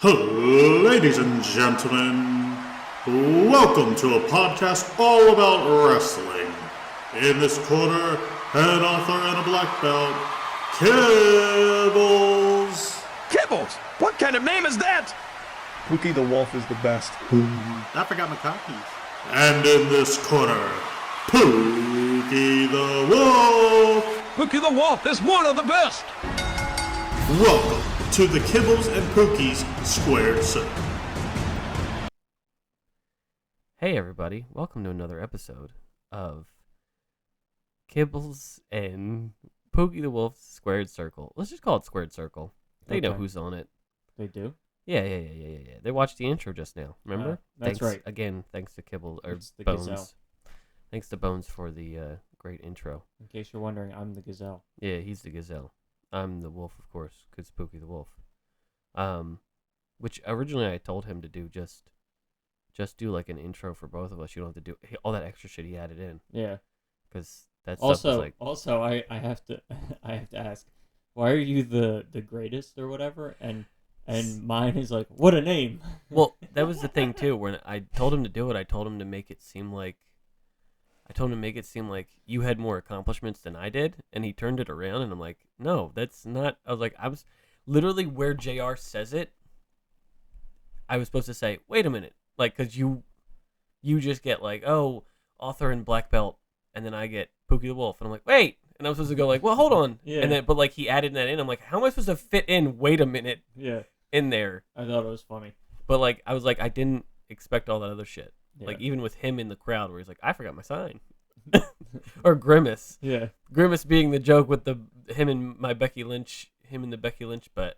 Ladies and gentlemen, welcome to a podcast all about wrestling. In this corner, an author and a black belt, Kibbles. Kibbles? What kind of name is that? Pookie the Wolf is the best. I forgot my car keys. And in this corner, Pookie the Wolf. Pookie the Wolf is one of the best. Welcome to the Kibbles and Pookie's Squared Circle. Hey everybody, welcome to another episode of Kibbles and Pookie the Wolf's Squared Circle. Let's just call it Squared Circle. They know who's on it. They do? Yeah. They watched the intro just now, remember? That's right. Again, thanks to Kibble, or It's the Bones. gazelle. Thanks to Bones for the great intro. In case you're wondering, I'm the gazelle. Yeah, he's the gazelle. I'm the wolf, of course, because Pookie the Wolf. Which originally I told him to do just do like an intro for both of us. You don't have to do all that extra shit he added in, Yeah. because that stuff was like. Also, I have to ask, why are you the greatest or whatever? And mine is like, what a name. Well, that was the thing too. When I told him to do it, I told him to make it seem like you had more accomplishments than I did, and he turned it around, and I'm like, no, that's not. I was literally where JR says it. I was supposed to say, wait a minute, like, because you just get like, oh, author and black belt, and then I get Pookie the Wolf, and I'm like, wait, and I was supposed to go like, well, hold on, Yeah. and then but like he added that in. I'm like, how am I supposed to fit in? Wait a minute, Yeah. in there. I thought it was funny. But like I was like, I didn't expect all that other shit. Yeah. Like even with him in the crowd where he's like, I forgot my sign. Or Grimace. Yeah. Grimace being the joke with him and the Becky Lynch bet.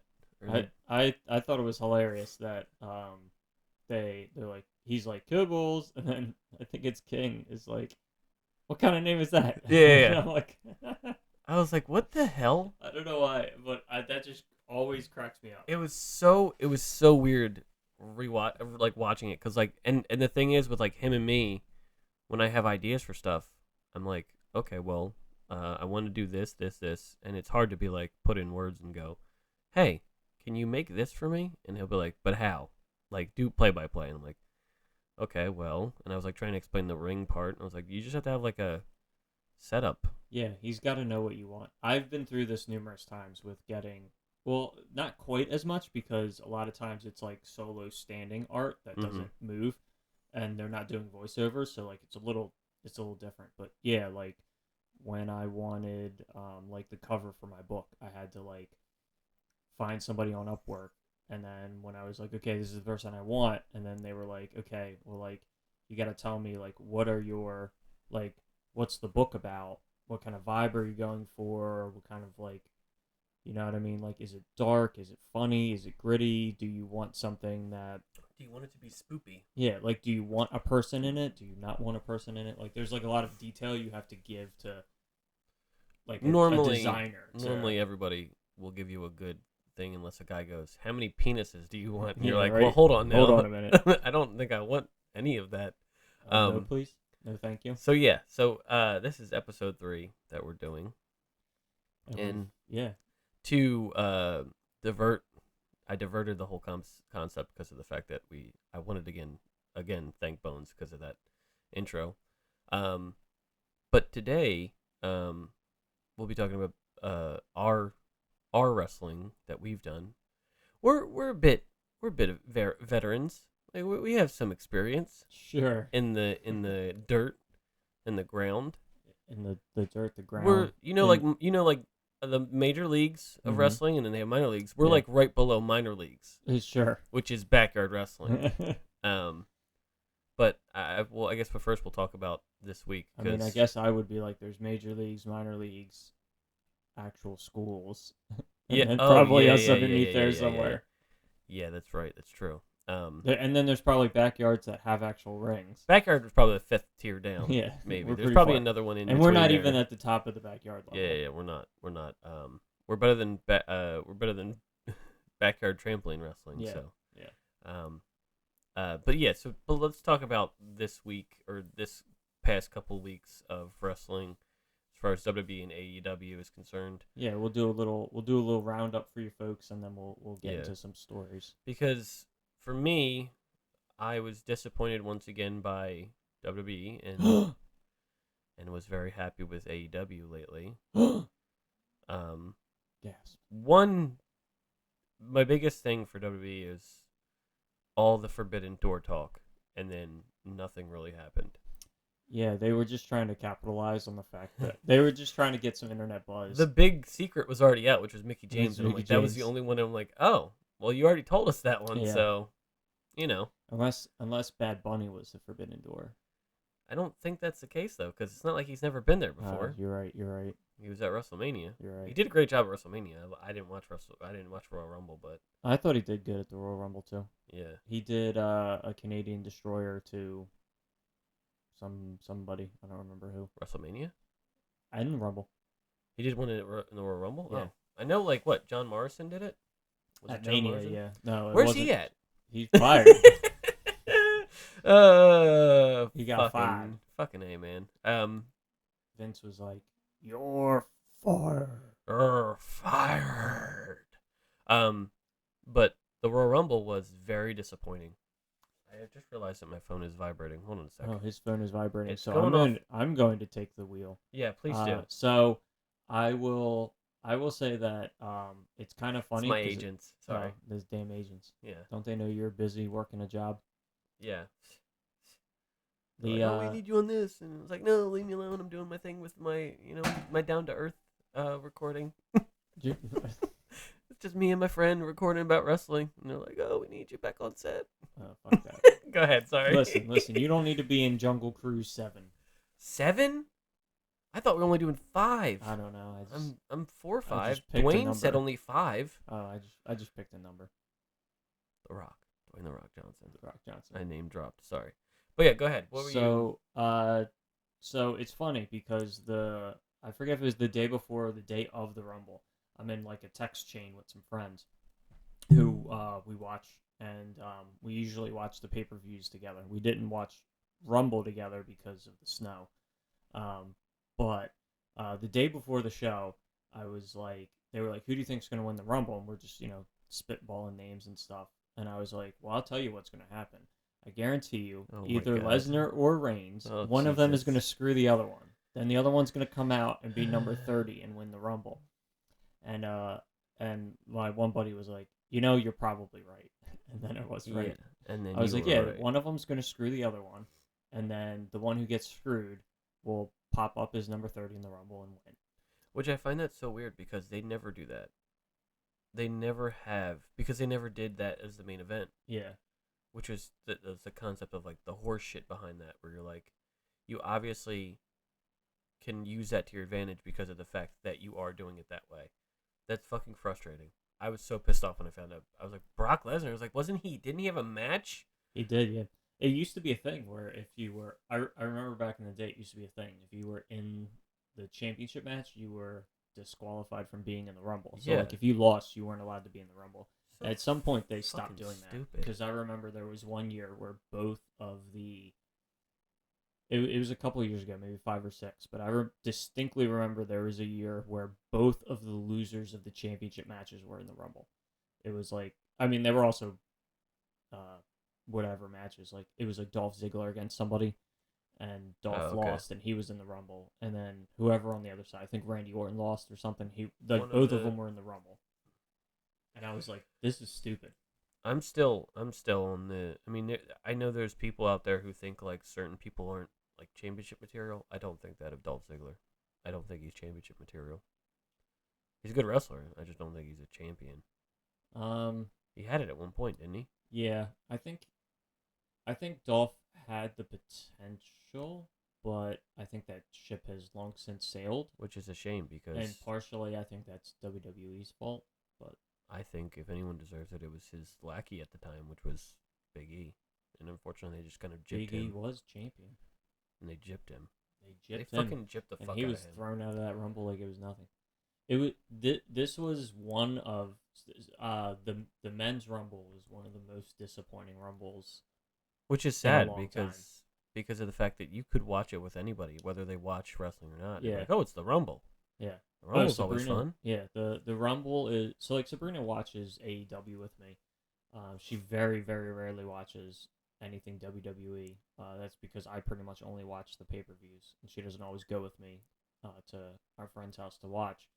I thought it was hilarious that they're like, he's like Kibbles, and then I think it's King is like, what kind of name is that? Yeah. And I'm like, I was like, what the hell? I don't know why, but that just always cracks me up. It was so weird watching it, cuz like and the thing is with like him and me, when I have ideas for stuff, I'm like, okay, well, I want to do this, and it's hard to be like put in words and go, hey, can you make this for me? And he'll be like, but how? Like, do play by play. And I'm like, okay, well, and I was like trying to explain the ring part, and I was like, you just have to have like a setup. Yeah, he's got to know what you want. I've been through this numerous times with getting, well, not quite as much, because a lot of times it's like solo standing art that doesn't move, and they're not doing voiceovers, so like it's a little different. But yeah, like when I wanted like the cover for my book, I had to like find somebody on Upwork, and then when I was like, okay, this is the person I want, and then they were like, okay, well, like you got to tell me like what are your like what's the book about? What kind of vibe are you going for? What kind of like, you know what I mean? Like, is it dark? Is it funny? Is it gritty? Do you want something that... Do you want it to be spoopy? Yeah, like, do you want a person in it? Do you not want a person in it? Like, there's like a lot of detail you have to give to like a designer. Normally everybody will give you a good thing unless a guy goes, how many penises do you want? And Yeah, you're like, right. well, hold on now. Hold on a minute. I don't think I want any of that. No, please. No, thank you. So yeah, this is episode 3 that we're doing, and yeah, to I diverted the whole concept because of the fact that I wanted to again thank Bones because of that intro, but today we'll be talking about our wrestling that we've done. We're a bit of veterans. Like, we have some experience. Sure. In the dirt, in the ground. In the dirt, the ground. We're like the major leagues of wrestling, and then they have minor leagues. We're like right below minor leagues. Sure. Which is backyard wrestling. But I guess first we'll talk about this week. I mean, I guess I would be like, there's major leagues, minor leagues, actual schools. And then probably us underneath there somewhere. Yeah, that's right. That's true. And then there's probably backyards that have actual rings. Backyard was probably the 5th tier down. Yeah, maybe there's probably another one in. And we're not even at the top of the backyard level. Yeah, we're not. We're better than backyard trampoline wrestling. Yeah. So yeah. But let's talk about this week or this past couple weeks of wrestling. far as WWE and AEW is concerned. Yeah, we'll do a little roundup for you folks, and then we'll get Yeah. into some stories. Because for me, I was disappointed once again by WWE and was very happy with AEW lately. Yes. My biggest thing for WWE is all the forbidden door talk, and then nothing really happened. Yeah, they were just trying to capitalize on the fact that they were just trying to get some internet buzz. The big secret was already out, which was Mickey James, and I'm Mickey like, that was the James. only one. I'm like, oh, well, you already told us that one, Yeah. so, Unless Bad Bunny was the forbidden door. I don't think that's the case though, because it's not like he's never been there before. You're right. He was at WrestleMania. You're right. He did a great job at WrestleMania. I didn't watch Royal Rumble, but I thought he did good at the Royal Rumble too. yeah. He did a Canadian Destroyer to somebody. I don't remember who. WrestleMania? In the Rumble. He did one in the Royal Rumble? Yeah. Oh. I know, like, what, John Morrison did it? Was At it John Mania, Morrison? yeah. No, it Where's wasn't. he at? He's fired. He got fired. Fucking A, man. Vince was like, "You're fired." Fired. But the Royal Rumble was very disappointing. I just realized that my phone is vibrating. Hold on a second. Oh, his phone is vibrating. It's So going I'm going to take the wheel. Yeah, please do. So I will say that it's kind of It's funny. my agents. Sorry. Those damn agents. Yeah. Don't they know you're busy working a job? Yeah. The Like, we need you on this, and it's like, no, leave me alone. I'm doing my thing with my, my down to earth recording. It's just me and my friend recording about wrestling, and they're like, oh, we need you back on set. fuck that. Go ahead, sorry. Listen. You don't need to be in Jungle Cruise 7. 7? I thought we were only doing 5. I don't know. I'm 4 or 5. just picked a Dwayne said number. only 5. I just picked a number. The Rock. Dwayne The Rock Johnson. The Rock Johnson. I name dropped. Sorry. But yeah, go ahead. What were you? So it's funny because I forget if it was the day before or the day of the Rumble. I'm in like a text chain with some friends who we watch, and we usually watch the pay-per-views together. We didn't watch Rumble together because of the snow. But the day before the show, I was like, they were like, who do you think's going to win the Rumble? And we're just, spitballing names and stuff. And I was like, well, I'll tell you what's going to happen. I guarantee you, Oh my either God. Lesnar or Reigns, Oh, one of them is Jesus. going to screw the other one. Then the other one's going to come out and be number 30 and win the Rumble. And my one buddy was like, you're probably right. And then I was right. Yeah. And then I was you like, were yeah, right. one of them's going to screw the other one. And then the one who gets screwed will pop up as number 30 in the Rumble and win. Which I find that so weird because they never do that. They never have, because they never did that as the main event. Yeah. Which is the concept of like the horse shit behind that, where you're like, you obviously can use that to your advantage because of the fact that you are doing it that way. That's fucking frustrating. I was so pissed off when I found out. I was like, Brock Lesnar. I was like, didn't he have a match? He did, yeah. It used to be a thing where if you were, I remember back in the day, it used to be a thing. If you were in the championship match, you were disqualified from being in the Rumble. So, Yeah. like, if you lost, you weren't allowed to be in the Rumble. So At some point, they stopped fucking doing that. stupid. Because I remember there was one year where both of the... It was a couple of years ago, maybe 5 or 6, but I distinctly remember there was a year where both of the losers of the championship matches were in the Rumble. It was like... I mean, they were also... whatever matches. Like, it was like Dolph Ziggler against somebody, and Dolph lost, and he was in the Rumble. And then whoever on the other side, I think Randy Orton lost or something. Both of them were in the Rumble. And I was like, this is stupid. I'm still on the. I mean, I know there's people out there who think like certain people aren't like championship material. I don't think that of Dolph Ziggler. I don't think he's championship material. He's a good wrestler. I just don't think he's a champion. He had it at one point, didn't he? Yeah, I think Dolph had the potential, but I think that ship has long since sailed. Which is a shame because. And partially, I think that's WWE's fault. But I think if anyone deserves it, it was his lackey at the time, which was Big E. And unfortunately, they just kind of gypped Big E him. was champion. And they gypped him. They gypped They him. fucking gypped the fuck out of And him. he was thrown out of that Rumble like it was nothing. It was this was one of the men's Rumble was one of the most disappointing Rumbles. Which is in a sad long because time. because of the fact that you could watch it with anybody, whether they watch wrestling or not. They're Yeah. like, oh, it's the Rumble. Yeah. The Rumble's always Sabrina, fun. Yeah, the Rumble is so like Sabrina watches AEW with me. She very, very rarely watches anything WWE. That's because I pretty much only watch the pay-per-views, and she doesn't always go with me to our friend's house to watch.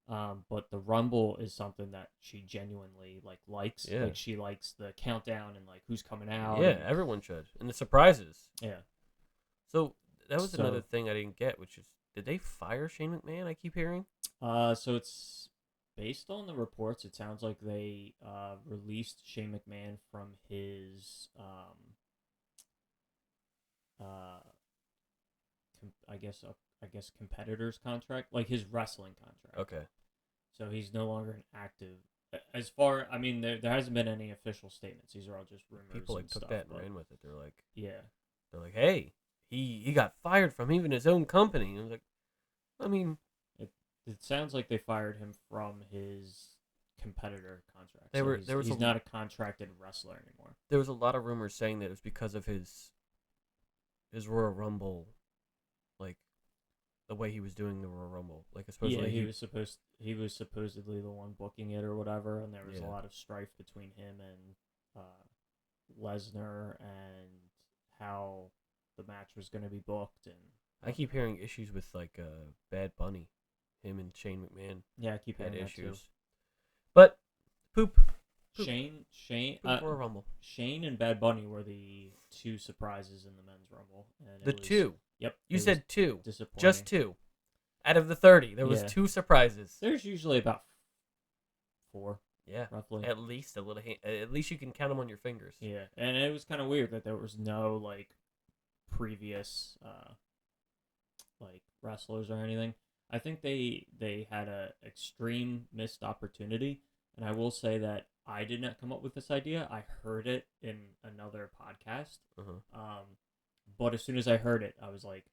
But the Rumble is something that she genuinely likes. Yeah. Like she likes the countdown and like who's coming out. Yeah, and- everyone should. And the surprises. yeah. So that was another So- thing I didn't get, which is, did they fire Shane McMahon? I keep hearing. So it's based on the reports. It sounds like they released Shane McMahon from his I guess competitor's contract, like his wrestling contract. Okay. So he's no longer an active. As far, I mean, there hasn't been any official statements. These are all just rumors. People and took stuff, that and but ran with it. yeah. They're like, hey, he got fired from even his own company. And I was like, I mean, It sounds like they fired him from his competitor contract. He's not a contracted wrestler anymore. there was a lot of rumors saying that it was because of his Royal Rumble, like the way he was doing the Royal Rumble. Like, especially He was supposedly the one booking it or whatever, and there was a Yeah. lot of strife between him and Lesnar and how the match was going to be booked. And I keep hearing issues with like Bad Bunny, him and Shane McMahon yeah, I keep had hearing that too. issues. But poop Shane, Royal Rumble. Shane and Bad Bunny were the two surprises in the men's rumble. And The two. Yep. You it said was two. disappointing. Just two. Out of the 30, there was Yeah. 2 surprises. There's usually about 4, Yeah. roughly. At least a little. At least you can count them on your fingers. Yeah, and it was kind of weird that there was no previous wrestlers or anything. I think they had a extreme missed opportunity, and I will say that I did not come up with this idea. I heard it in another podcast. Uh-huh. But as soon as I heard it, I was like,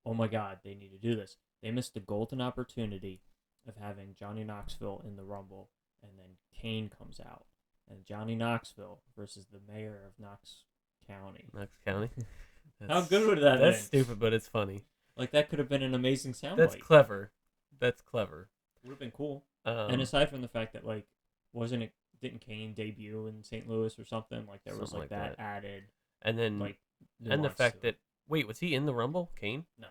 "Oh my God, they need to do this." They missed the golden opportunity of having Johnny Knoxville in the Rumble, and then Kane comes out, and Johnny Knoxville versus the mayor of Knox County. Knox County. How good would that have That's been? stupid, but it's funny. Like, that could have been an amazing soundbite. That's clever. That's clever. Would have been cool. Um, And aside from the fact that, didn't Kane debut in St. Louis or something? Like, there was, Something like that that. added, and then like, and the nuance fact to that it. wait, was he in the Rumble, Kane? No,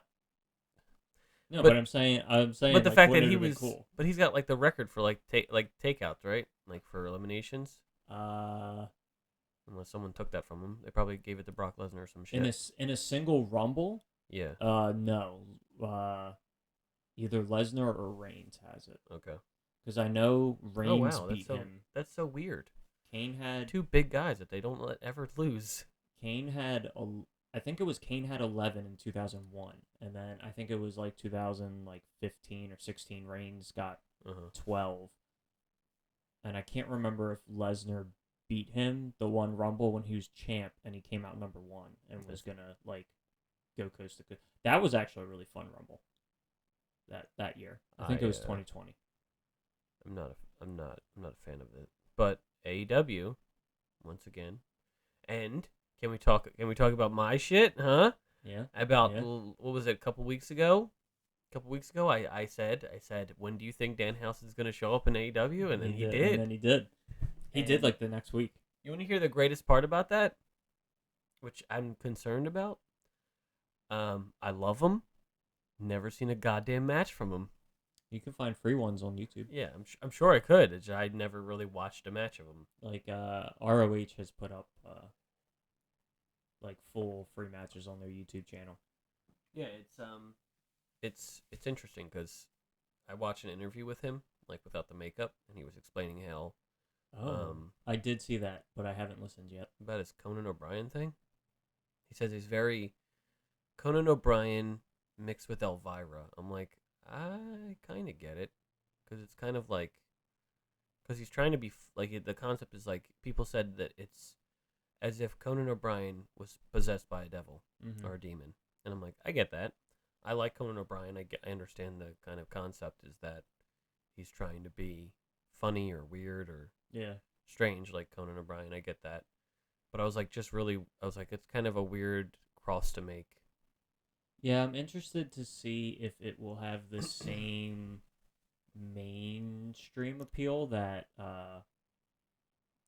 but- but I'm saying, But the like, fact that wouldn't he it have been was, cool? but he's got like the record for like takeouts, right? Like for eliminations. Unless someone took that from him, they probably gave it to Brock Lesnar or some shit. In a single Rumble, Yeah. no, either Lesnar or Reigns has it, Okay. because I know Reigns wow, beat him. That's so weird. Kane had 2 big guys that they don't let ever lose. I think it was Kane had 11 in 2001, and then I think it was like 2015 or 16. Reigns got Uh-huh. 12, and I can't remember if Lesnar beat him the one Rumble when he was champ and he came out number 1 and was gonna go coast to coast. That was actually a really fun Rumble. That year, I think it was 2020. I'm not a fan of it. But AEW, once again, and can we talk about my shit, huh? Yeah. About Yeah. what was it, a couple weeks ago? I said, when do you think Danhausen is going to show up in AEW? And then he did. And then he did. He did And- the next week. You want to hear the greatest part about that? Which I'm concerned about? I love him. Never seen a goddamn match from him. You can find free ones on YouTube. Yeah, I'm sure I could. It's just I never really watched a match of him. Like ROH has put up full free matches on their YouTube channel. Yeah, it's interesting because I watched an interview with him, like without the makeup, and he was explaining how I did see that, but I haven't listened yet. about his Conan O'Brien thing. He says he's very Conan O'Brien mixed with Elvira. I'm like, I kind of get it, because it's kind of like, because he's trying to be the concept is like people said that it's as if Conan O'Brien was possessed by a devil or a demon, and I'm like, I get that. I like Conan O'Brien. I understand the kind of concept is that he's trying to be funny or weird or strange like Conan O'Brien. I get that. But I was like, it's kind of a weird cross to make. Yeah, I'm interested to see if it will have the same mainstream appeal that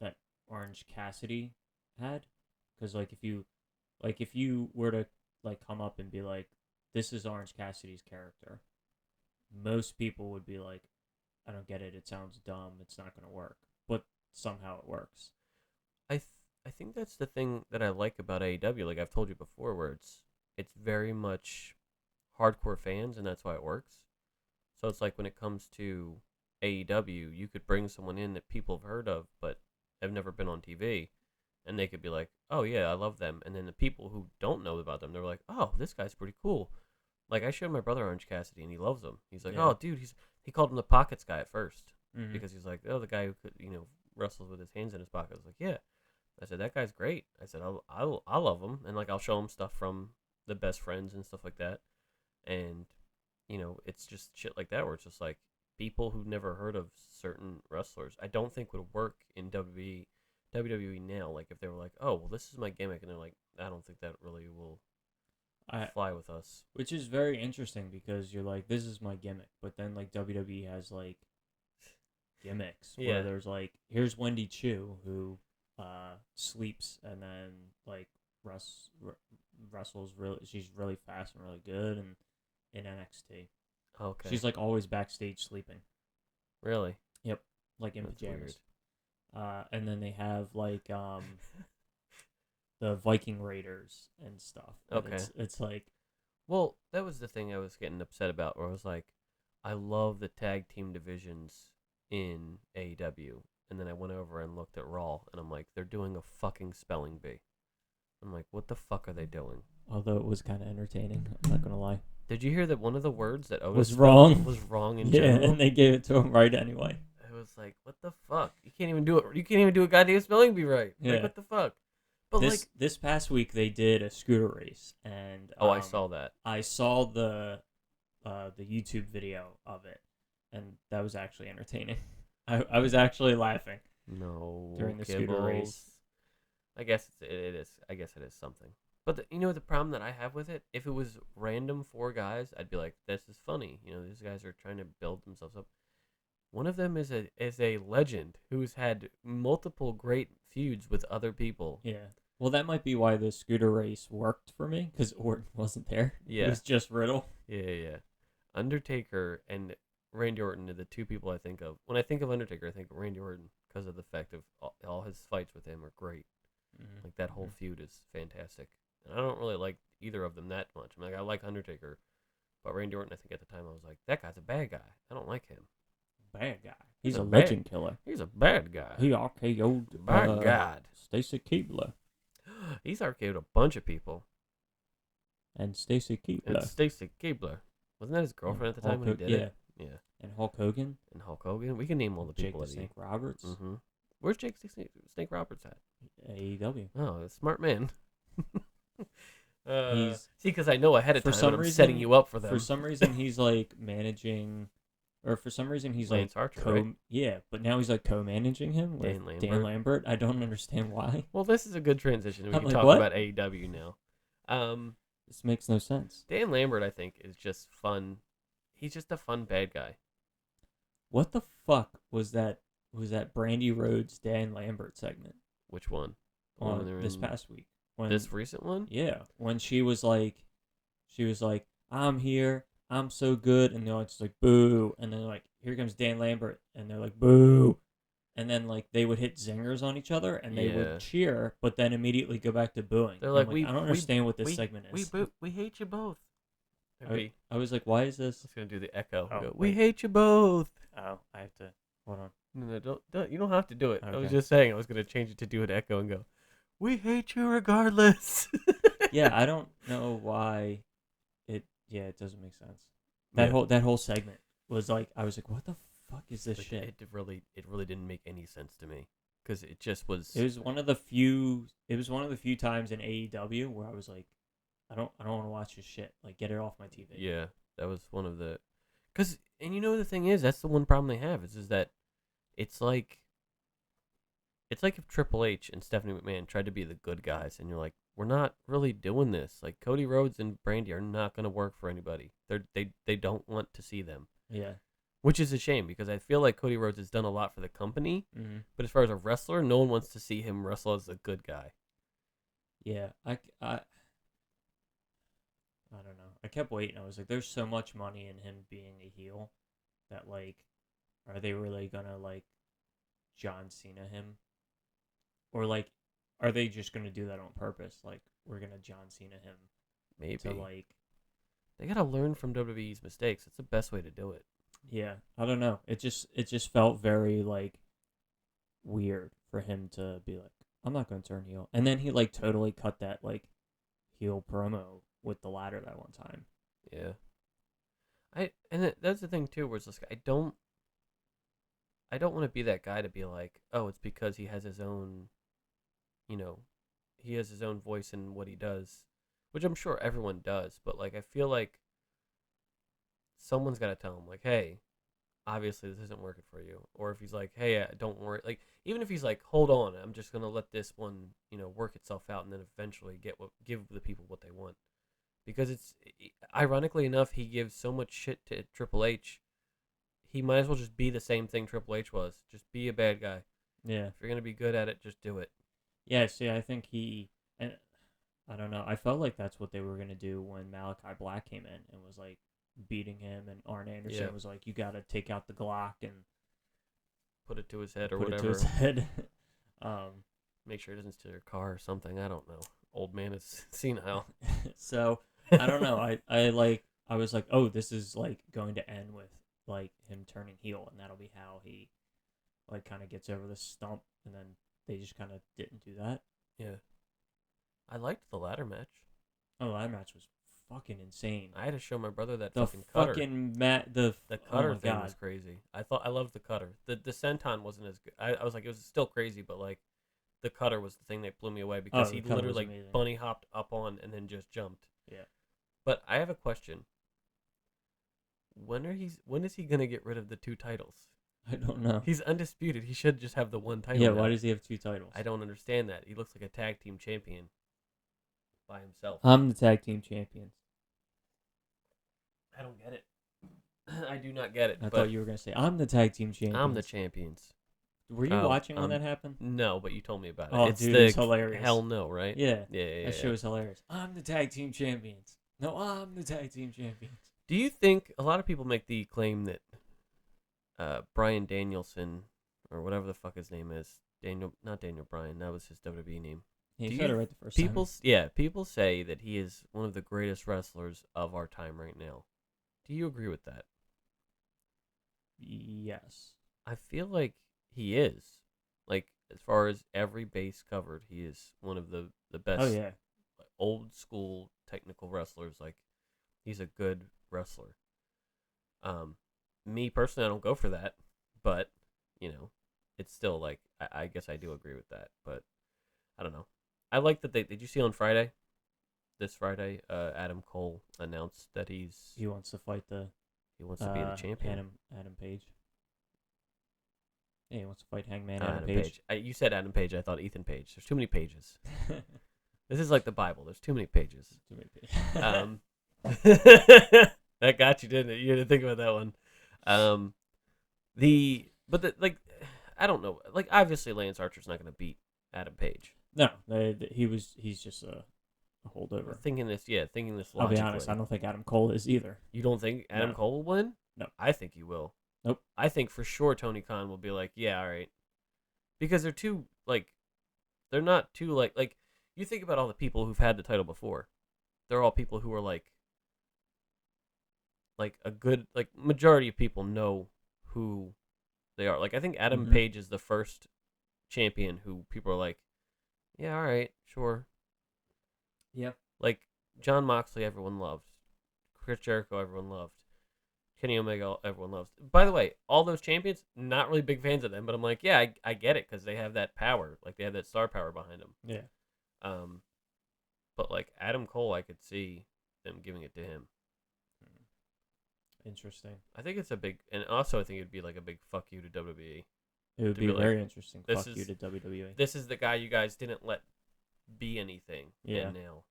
that Orange Cassidy had. Because if you were to like come up and be like, this is Orange Cassidy's character, most people would be like, I don't get it. It sounds dumb. It's not gonna work. But somehow it works. I think that's the thing that I like about AEW. Like I've told you before, where it's very much hardcore fans, and that's why it works. So it's like when it comes to AEW, you could bring someone in that people have heard of, but have never been on TV, and they could be like, "Oh yeah, I love them." And then the people who don't know about them, they're like, "Oh, this guy's pretty cool." Like I showed my brother Orange Cassidy, and he loves him. He's like, Yeah. "Oh, dude, he called him the Pockets guy at 1st Mhm. because he's like, oh, the guy who could wrestles with his hands in his pocket." I was like, "Yeah." I said, "That guy's great." I said, I love him, and like I'll show him stuff from the Best Friends and stuff like that, and it's just shit like that where it's just like people who've never heard of certain wrestlers. I don't think would work in WWE now. Like if they were like, "Oh, well, this is my gimmick," and they're like, "I don't think that really will fly with us." Which is very interesting because you're like, this is my gimmick, but then like WWE has like gimmicks Yeah. where there's like, here's Wendy Chu who sleeps and then like wrestles really. She's really fast and really good, and in NXT, Okay. she's like always backstage sleeping. Really? Yep, like in That's pajamas. And then they have like the Viking Raiders and stuff. And Okay. it's like, Well, that was the thing I was getting upset about, where I was like, I love the tag team divisions in AEW. And then I went over and looked at Raw, and I'm like, they're doing a fucking spelling bee. I'm like, what the fuck are they doing? although it was kind of entertaining, I'm not gonna lie. Did you hear that one of the words that Otis Was spelled wrong. was wrong in Yeah, general? and they gave it to him right anyway. It was like, what the fuck? You can't even do it. You can't even do a goddamn spelling bee right. Yeah. Like, what the fuck? But This past week they did a scooter race, and I saw that. I saw the YouTube video of it, and that was actually entertaining. I was actually laughing. No. During the scooter Kibbles. race. I guess it is. I guess it is something. But the problem that I have with it, if it was random 4 guys, I'd be like, this is funny. These guys are trying to build themselves up. One of them is a legend who's had multiple great feuds with other people. Yeah. Well, that might be why the scooter race worked for me, because Orton wasn't there. Yeah. It was just Riddle. Yeah. Undertaker and Randy Orton are the 2 people I think of. When I think of Undertaker, I think of Randy Orton because of the fact of all his fights with him are great. Mm-hmm. Like that whole feud is fantastic. And I don't really like either of them that much. I mean, like, I like Undertaker, but Randy Orton, I think at the time I was like, that guy's a bad guy. I don't like him. Bad guy. He's a a bad- legend killer. He's a bad guy. He RKO'd My God. Stacy Keibler. He's RKO'd a bunch of people. And Stacy And Keibler. Stacy Keibler. Wasn't that his girlfriend at the time when he did it? Yeah. And Hulk Hogan. And Hulk Hogan. We can name all the Jake people the that Snake Roberts. Mm-hmm. Where's Jake Snake Roberts at? AEW. Oh, a smart man. He's- see, because I know ahead of for time some that I'm reason- setting you up for them. For some reason, he's like managing, or for some reason, he's Lance like Archer, right? Yeah, but now he's like co-managing him with Dan Lambert. I don't understand why. Well, this is a good transition. We I'm can like, talk what? about AEW now. This makes no sense. Dan Lambert, I think, is just fun. He's just a fun bad guy. What the fuck was that? Was that Brandy Rhodes Dan Lambert segment Which one? The one when they're this in- past week? When, This recent one? yeah, when she was like, I'm here, I'm so good, and the audience is like, boo, and then like, here comes Dan Lambert, and they're like, boo, and then like they would hit zingers on each other, and they Yeah. would cheer, but then immediately go back to booing. They're And like, I'm I don't understand what this segment is. We hate you both. I was like, why is this? It's gonna do the echo. Oh, Go, we wait. hate you both. Oh, I have to hold on. No, don't. You don't have to do it. I was Okay. just saying I was gonna change it to do an echo and go, we hate you regardless. Yeah, I don't know why it. Yeah, it doesn't make sense. That Yeah. whole segment was like, I was like, what the fuck is this Like, shit? It really didn't make any sense to me because it just was. It was one of the few. It was one of the few times in AEW where I was like, I don't want to watch this shit. Like, get it off my TV. Yeah, that was one of the. And the thing is, that's the one problem they have is that it's like It's like if Triple H and Stephanie McMahon tried to be the good guys, and you're like, we're not really doing this. Like Cody Rhodes and Brandy are not going to work for anybody. They don't want to see them, Yeah. which is a shame because I feel like Cody Rhodes has done a lot for the company. Mm-hmm. But as far as a wrestler, no one wants to see him wrestle as a good guy. Yeah. I don't know. I kept waiting. I was like, there's so much money in him being a heel that, like, are they really gonna, like, John Cena him? Or, like, are they just gonna do that on purpose? Like, we're gonna John Cena him Maybe to, like, they gotta learn from WWE's mistakes. It's the best way to do it. yeah. I don't know. It just felt very, like, weird for him to be like, I'm not gonna turn heel. And then he, like, totally cut that, like, heel promo with the ladder that one time. Yeah. That's the thing too, where it's just I don't want to be that guy to be like, oh, it's because he has his own, he has his own voice in what he does, which I'm sure everyone does. But like, I feel like someone's got to tell him, like, hey, obviously this isn't working for you. Or if he's like, hey, don't worry, like, even if he's like, hold on, I'm just gonna let this one, work itself out, and then eventually give the people what they want. Because it's ironically enough, he gives so much shit to Triple H. He might as well just be the same thing Triple H was. Just be a bad guy. Yeah. If you're gonna be good at it, just do it. Yeah, see, I think and I don't know. I felt like that's what they were gonna do when Malachi Black came in and was like beating him, and Arn Anderson was like, "You got to take out the Glock and Put it to his head or put whatever. it to his head." Make sure it doesn't steal your car or something. I don't know. Old man is senile. So I don't know. I was like, oh, this is like going to end with like him turning heel, and that'll be how he like kind of gets over the stump, and then they just kind of didn't do that. Yeah. I liked the ladder match. Oh, that match was fucking insane. I had to show my brother that The fucking cutter. the Cutter oh my thing God. was crazy. I loved the cutter. The senton wasn't as good. I was like, it was still crazy, but like the cutter was the thing that blew me away because Oh, he the cutter was literally like amazing. bunny hopped up on and then just jumped. Yeah. But I have a question. When is he gonna get rid of the 2 titles? I don't know. He's undisputed. He should just have the 1 title. Yeah, now. why does he have 2 titles? I don't understand that. He looks like a tag team champion by himself. I'm the tag team champions. I don't get it. I do not get it. I but thought you were gonna say I'm the tag team champions. I'm the champions. Were you watching when that happened? No, but you told me about it. Oh, it's dude, the it's hilarious. Hell no, right? Yeah. Yeah. That shit was hilarious. I'm the tag team champions. No, I'm the tag team champions. Do you think a lot of people make the claim that Bryan Danielson or whatever the fuck his name is, not Daniel Bryan, that was his WWE name. He Do said you- it right the first People, time. yeah, people say that he is one of the greatest wrestlers of our time right now. Do you agree with that? Yes. I feel like he is. Like, as far as every base covered, he is one of the best. Oh yeah. Old school technical wrestlers. Like, he's a good wrestler. Me personally, I don't go for that, but it's still like I guess I do agree with that, but I don't know. I like that did you see on Friday? This Friday, Adam Cole announced that He wants to fight he wants to be the champion. Adam Page. Yeah, he wants to fight Hangman Adam Adam Page. You said Adam Page. I thought Ethan Page. There's too many pages. This is like the Bible. There's too many pages. Too many pages. That got you, didn't it? You didn't think about that one. I don't know. Like, obviously, Lance Archer's not going to beat Adam Page. No, he's just a holdover. Thinking this logically. I'll be honest, I don't think Adam Cole is either. You don't think Adam No. Cole will win? No. I think he will. Nope. I think for sure Tony Khan will be like, yeah, all right. Because they're not too, like, you think about all the people who've had the title before. They're all people who are, like a good, like, majority of people know who they are. Like, I think Adam Mhm. Page is the first champion who people are like, yeah, all right, sure. Yep. Like, John Moxley, everyone loved. Chris Jericho, everyone loved. Kenny Omega, everyone loves. By the way, all those champions, not really big fans of them, but I'm like, yeah, I get it, because they have that power. Like, they have that star power behind them. Yeah. But, like, Adam Cole, I could see them giving it to him. Interesting. I think it's a big, and also I think it'd be like a big fuck you to WWE. It would to be be like, very interesting. this Fuck you is- to WWE. This is the guy you guys didn't let be anything. Yeah. And now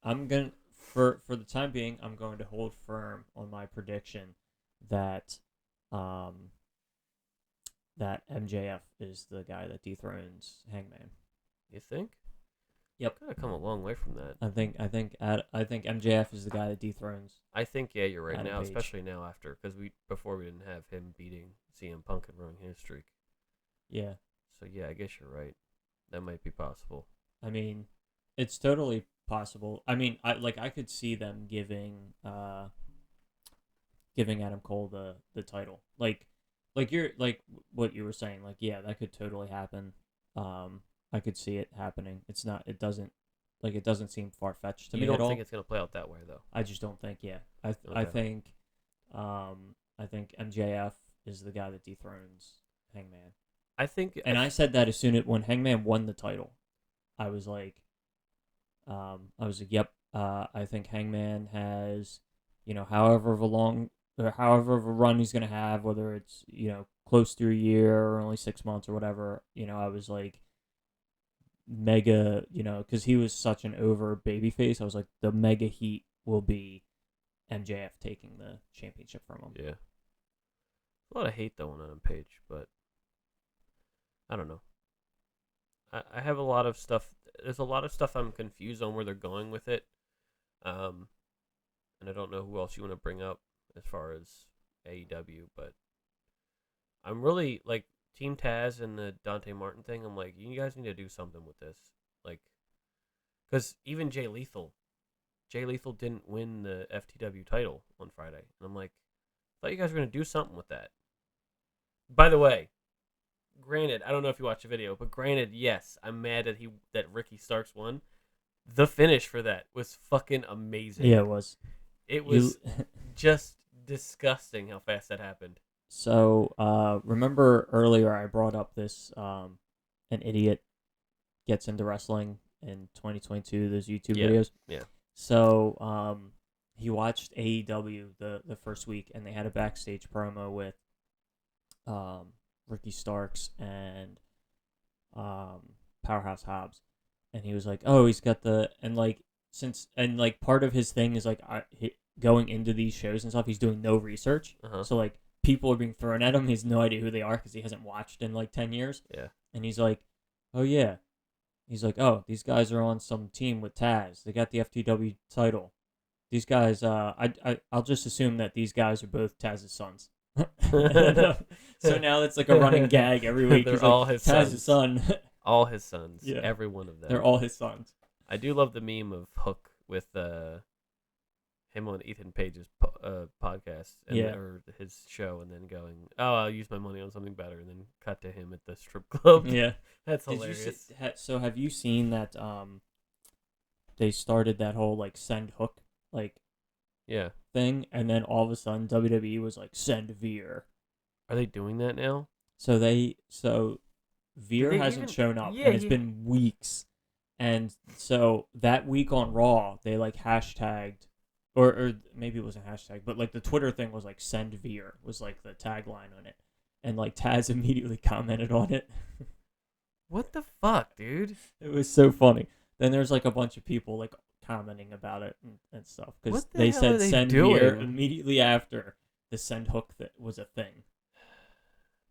I'm gonna for the time being, I'm going to hold firm on my prediction that that MJF is the guy that dethrones Hangman. You think? Yep. Gotta come a long way from that. I think MJF is the guy that dethrones. I think yeah, you're right Adam now, Page. especially now after because before we didn't have him beating CM Punk and running his streak. Yeah. So yeah, I guess you're right. That might be possible. I mean, it's totally possible. I mean, I could see them giving Adam Cole the title. Like you're like what you were saying. Like yeah, that could totally happen. I could see it happening. It doesn't seem far fetched to You me don't at all. think it's gonna play out that way though? I just don't think. Yeah, I Okay. think MJF is the guy that dethrones Hangman. I think, And I said that as soon as when Hangman won the title, I was like, yep. I think Hangman has, however long or however of a run he's gonna have, whether it's close to a year or only 6 months or whatever. I was like, mega, because he was such an over babyface. I was like, the mega heat will be MJF taking the championship from him. yeah, a lot of hate though on Adam Page, but I don't know. I have a lot of stuff. There's a lot of stuff I'm confused on where they're going with it. And I don't know who else you want to bring up as far as AEW, but I'm really like Team Taz and the Dante Martin thing. I'm like, you guys need to do something with this, like, because even Jay Lethal didn't win the FTW title on Friday, and I'm like, I thought you guys were gonna do something with that. By the way, granted, I don't know if you watched the video, but granted, yes, I'm mad that Ricky Starks won. The finish for that was fucking amazing. Yeah, it was. It was just disgusting how fast that happened. So, remember earlier I brought up this an idiot gets into wrestling in 2022, those YouTube videos. Yeah. So, he watched AEW the first week, and they had a backstage promo with Ricky Starks and Powerhouse Hobbs, and he was like, "Oh, he's got the," and like part of his thing is like going into these shows and stuff, he's doing no research. So like people are being thrown at him, he has no idea who they are because he hasn't watched in like 10 years. Yeah. And he's like, "Oh yeah," he's like, "Oh, these guys are on some team with Taz. They got the FTW title. These guys, I'll just assume that these guys are both Taz's sons." So now it's like a running gag every week. They're He's all like, his Taz's son. All his sons. Yeah. Every one of them. They're all his sons. I do love the meme of Hook with him on Ethan Page's podcast or his show, and then going, "Oh, I'll use my money on something better," and then cut to him at the strip club. Yeah, that's Did hilarious. So have you seen that? They started that whole like send Hook Yeah. thing, and then all of a sudden WWE was like send Veer. Are they doing that now? So Veer they hasn't even- shown up, yeah, and it's he- been weeks. And so that week on Raw, they like hashtagged, or maybe it wasn't hashtag, but like the Twitter thing was like send Veer was like the tagline on it, and like Taz immediately commented on it. What the fuck, dude? It was so funny. Then there's like a bunch of people like commenting about it and stuff because What the they hell said are they send Veer doing? immediately after the send Hook that was a thing.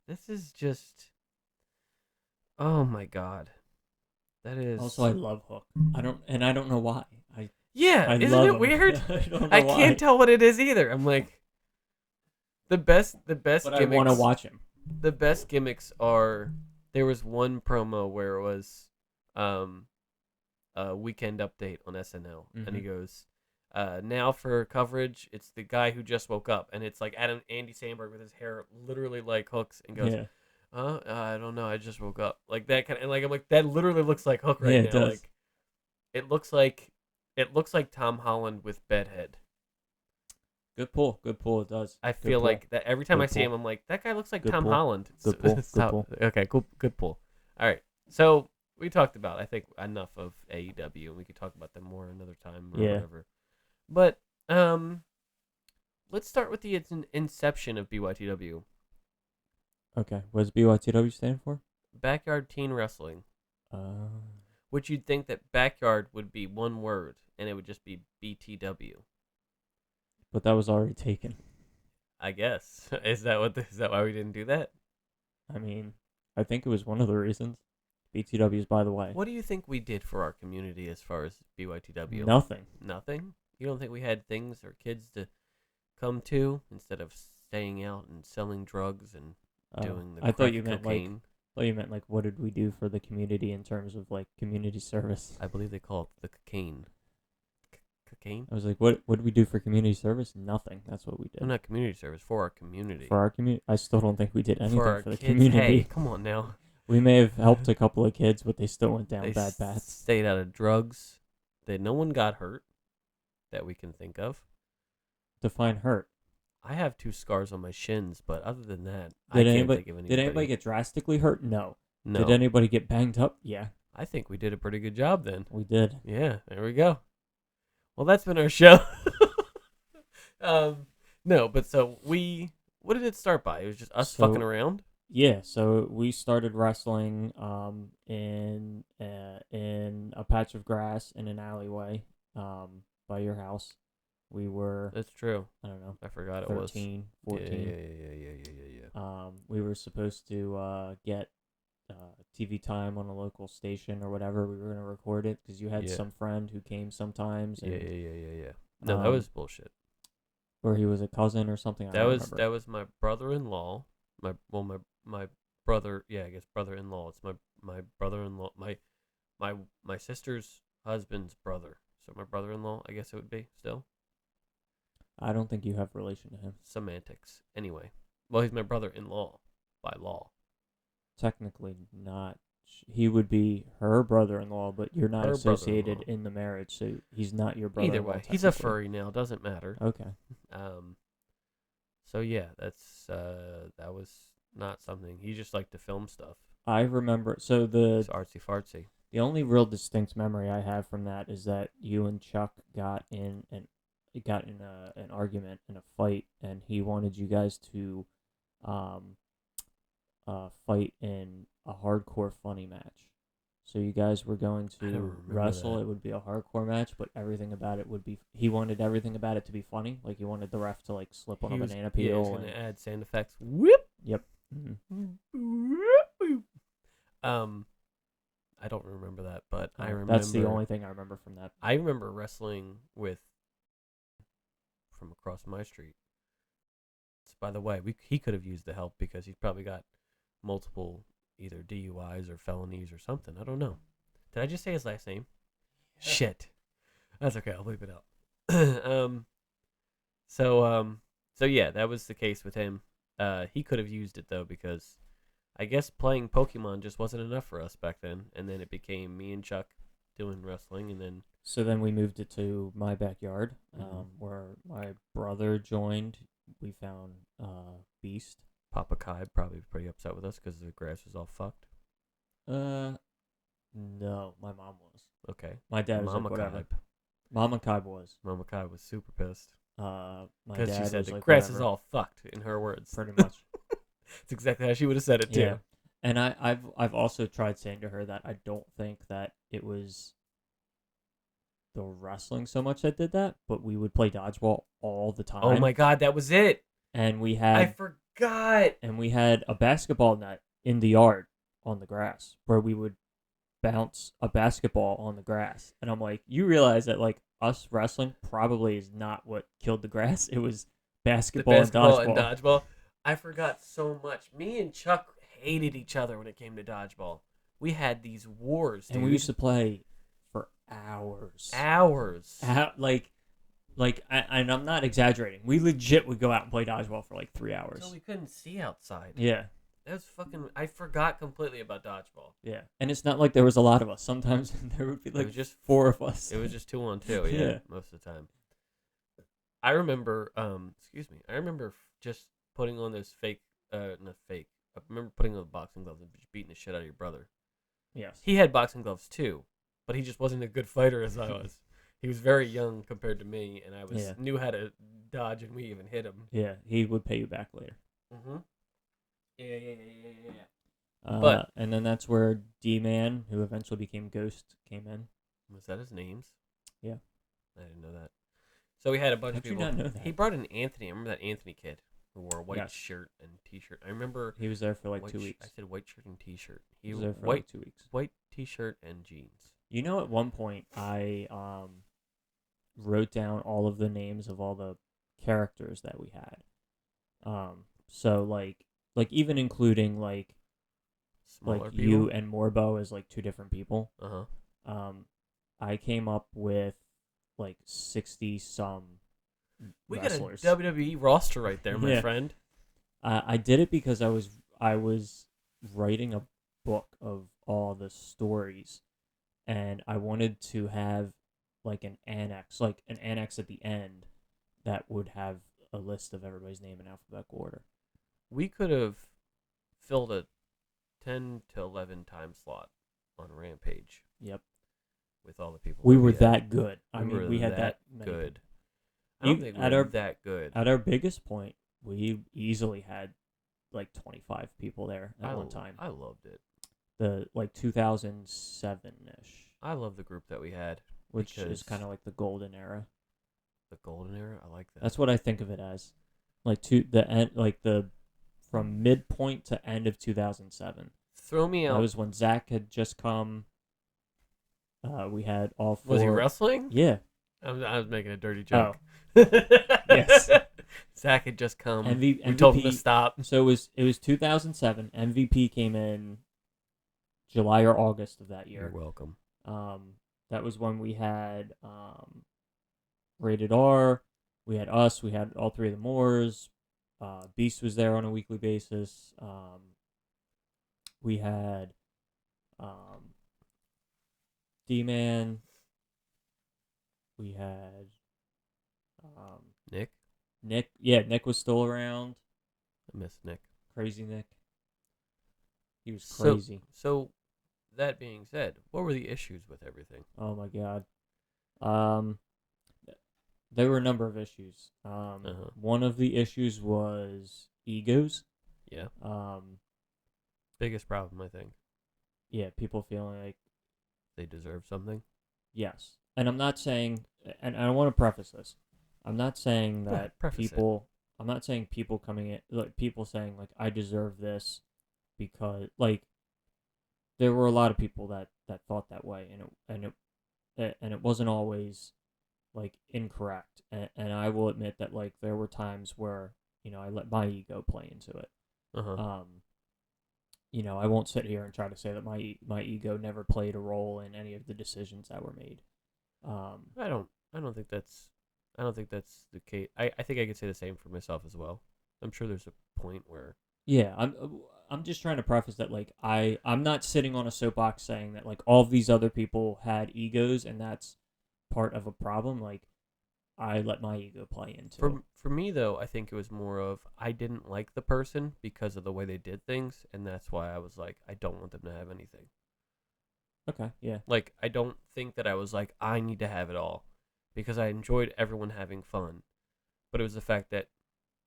This is just. Oh my god. That is. Also, I love Hook. I don't know why. Yeah, I isn't love it him. weird? I don't know I why. can't tell what it is either. I'm like, the best But gimmicks. I want to watch him. The best gimmicks are. There was one promo where it was, a weekend update on SNL, and he goes, now for coverage, it's the guy who just woke up, and it's like Andy Samberg with his hair literally like Hook's, and goes, Yeah. I don't know, I just woke up, like that kind of, and like I'm like that literally looks like Hook right Yeah, now. it does. Like, it looks like Tom Holland with bedhead. Good pull. Good pull. It does. I Good feel pull. like that every time Good I see pull. him, I'm like, that guy looks like Good Tom pull. Holland. Good pull. Good Stop. pull. Okay, cool. Good pull. All right. So we talked about, I think, enough of AEW, and we could talk about them more another time or Yeah. whatever. But let's start with the inception of BYTW. Okay. What does BYTW stand for? Backyard Teen Wrestling. Uh, Which you'd think that backyard would be one word, and it would just be BTW. but that was already taken. I guess. Is that why we didn't do that? I mean, I think it was one of the reasons. BTWs, by the way. What do you think we did for our community as far as BYTW? Nothing. Nothing? You don't think we had things or kids to come to instead of staying out and selling drugs and doing the I thought crack you meant cocaine? like what did we do for the community in terms of like community service? I believe they call it the cocaine. Cocaine? I was like, what did we do for community service? Nothing. That's what we did. No, not community service, for our community. For our community, I still don't think we did anything for our for the kids. community. Hey, come on now. We may have helped a couple of kids, but they still went down They bad paths. stayed out of drugs. No one got hurt that we can think of. Define hurt. I have 2 scars on my shins, but other than that, Did I can't anybody think of anybody. did anybody get drastically hurt? No. No. Did anybody get banged up? Yeah, I think we did a pretty good job then. we did. Yeah, there we go. Well, that's been our show. No, but so what did it start by? It was just us So- fucking around? Yeah, so we started wrestling in a patch of grass in an alleyway by your house. We were That's true. I don't know I forgot it was. 13, 14. Yeah. We were supposed to get TV time on a local station or whatever. We were going to record it because you had Yeah. some friend who came sometimes. And, Yeah. No, that Um, was bullshit. or he was a cousin or something. I That don't was remember. that was my brother-in-law. My brother, yeah, I guess brother-in-law. It's my brother-in-law, my sister's husband's brother. So my brother-in-law, I guess it would be still. I don't think you have relation to him. Semantics. Anyway, well, he's my brother-in-law by law. Technically not. He would be her brother-in-law, but you're not Her associated brother-in-law. in the marriage, so he's not your brother. Either way, he's a furry now. Doesn't matter. Okay. So yeah, that was not something. He just liked to film stuff. I remember. So It's artsy fartsy. the only real distinct memory I have from that is that you and Chuck got in an argument in a fight, and he wanted you guys to fight in a hardcore funny match. So you guys were going I don't to remember wrestle. that. It would be a hardcore match, but everything about it would be. He wanted everything about it to be funny. Like he wanted the ref to like slip on a banana Yeah, peel. he's gonna and, add sound effects. Whip. yep. Mhm. I don't remember that, but I Oh, remember. That's the only thing I remember from that. I remember wrestling with from across my street. By the way, he could have used the help because he's probably got multiple either DUIs or felonies or something. I don't know. Did I just say his last name? Shit. That's okay. I'll bleep it out. So yeah, that was the case with him. He could have used it though because I guess playing Pokemon just wasn't enough for us back then, and then it became me and Chuck doing wrestling, and then So then we moved it to my backyard, Mhm. where my brother joined. We found Beast. Papa Kai probably pretty upset with us because the grass was all fucked. No, my mom was. Okay. My dad was Mama like, whatever. Kai. Mama Kai was. Mama Kai was super pissed My because dad she said was the like, grass whatever, is all fucked in her words. pretty much. It's exactly how she would have said it too. Yeah. And I've also tried saying to her that I don't think that it was the wrestling so much that did that, but we would play dodgeball all the time. Oh my god, that was it. And we I had forgot. a basketball net in the yard on the grass where we would bounce a basketball on the grass. And I'm like, you realize that like us wrestling probably is not what killed the grass. It was basketball, and and dodgeball. dodgeball. I forgot so much. Me and Chuck hated each other when it came to dodgeball. We had these wars, dude. And we used to play for hours. hours. And I'm not exaggerating. We legit would go out and play dodgeball for like 3 hours. So we couldn't see outside. Yeah. That was fucking. I forgot completely about dodgeball. Yeah. And it's not like there was a lot of us. Sometimes there would be It like was just 4 of us. It was just 2-on-2, yeah, Yeah. most of the time. I remember, I remember just putting on those fake, not fake. I remember putting on boxing gloves and just beating the shit out of your brother. Yes. He had boxing gloves too, but he just wasn't a good fighter as I was. He was very young compared to me, and I knew how to dodge, and we even hit him. Yeah. He would pay you back later. Mm-hmm. Yeah. And then that's where D-Man, who eventually became Ghost, came in. Was that his names? Yeah. I didn't know that. So we had a bunch of How'd you people. not know that? He brought in Anthony. I remember that Anthony kid who wore a white Yes. shirt and T-shirt. I remember He was there for like white 2 I weeks. said white shirt and T-shirt. He was there for white like 2 weeks. white T-shirt and jeans. You know, at one point, I wrote down all of the names of all the characters that we had. So like even including like Smaller people. you and Morbo as like 2 different people. I came up with like 60 some wrestlers. We got a WWE roster right there, my Yeah. friend. I did it because I was writing a book of all the stories, and I wanted to have like an annex at the end that would have a list of everybody's name in alphabetical order. We could have filled a 10 to 11 time slot on Rampage. Yep. With all the people. We were had. that good. We had that many good. people. I don't think we were that good. At our biggest point, we easily had like 25 people there at one time. I loved it. The like 2007-ish. I love the group that we had, which is kind of like the golden era. The golden era, I like that. That's what I think of it as, like to the end, like the from midpoint to end of 2007. Throw me out. That was when Zach had just come. We had all 4. Was he wrestling? Yeah. I was making a dirty joke. Oh. Yes. Zach had just come. MVP, we told him to stop. So it was 2007. MVP came in July or August of that year. You're welcome. That was when we had Rated R. We had us. We had all 3 of the Moors. Beast was there on a weekly basis. We had D-Man. We had Nick. Nick was still around. I miss Nick. Crazy Nick. He was crazy. So that being said, what were the issues with everything? Oh my god. There were a number of issues. One of the issues was egos. Yeah. Biggest problem, I think. Yeah, people feeling like they deserve something. Yes. And I'm not saying, and I want to preface this. I'm not saying that I'm not saying people coming in, like people saying like I deserve this because like there were a lot of people that thought that way, and it wasn't always like incorrect, and I will admit that like there were times where I let my ego play into it. I won't sit here and try to say that my ego never played a role in any of the decisions that were made. I don't think that's the case. I think I could say the same for myself as well. I'm sure there's a point where I'm just trying to preface that like I'm not sitting on a soapbox saying that like all of these other people had egos and that's part of a problem. Like I let my ego play into it. For me though, I think it was more of I didn't like the person because of the way they did things, and that's why I was like I don't want them to have anything. Okay, yeah. Like I don't think that I was like I need to have it all, because I enjoyed everyone having fun, but it was the fact that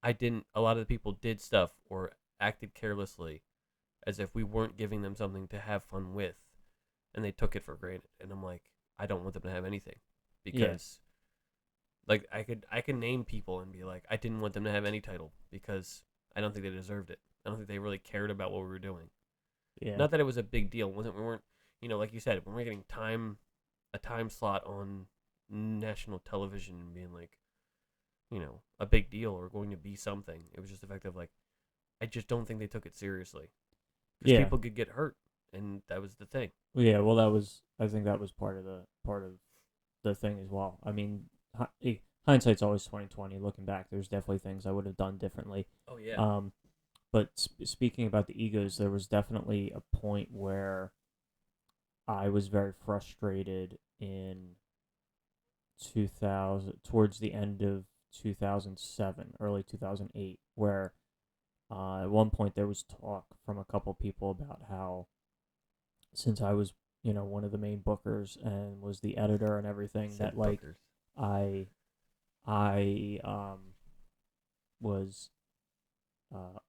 a lot of the people did stuff or acted carelessly as if we weren't giving them something to have fun with, and they took it for granted, and I'm like I don't want them to have anything because like I could name people and be like I didn't want them to have any title because I don't think they deserved it. I don't think they really cared about what we were doing. Yeah. Not that it was a big deal. We weren't like you said, when we're getting a time slot on national television and being like, a big deal or going to be something. It was just the fact of like, I just don't think they took it seriously. Because people could get hurt, and that was the thing. Yeah, well, I think that was part of the thing as well. I mean, hindsight's always 20/20. Looking back, there's definitely things I would have done differently. Oh yeah. But speaking about the egos, there was definitely a point where I was very frustrated in 2000, towards the end of 2007, early 2008, where at one point there was talk from a couple people about how since I was, one of the main bookers and was the editor and everything, that like I was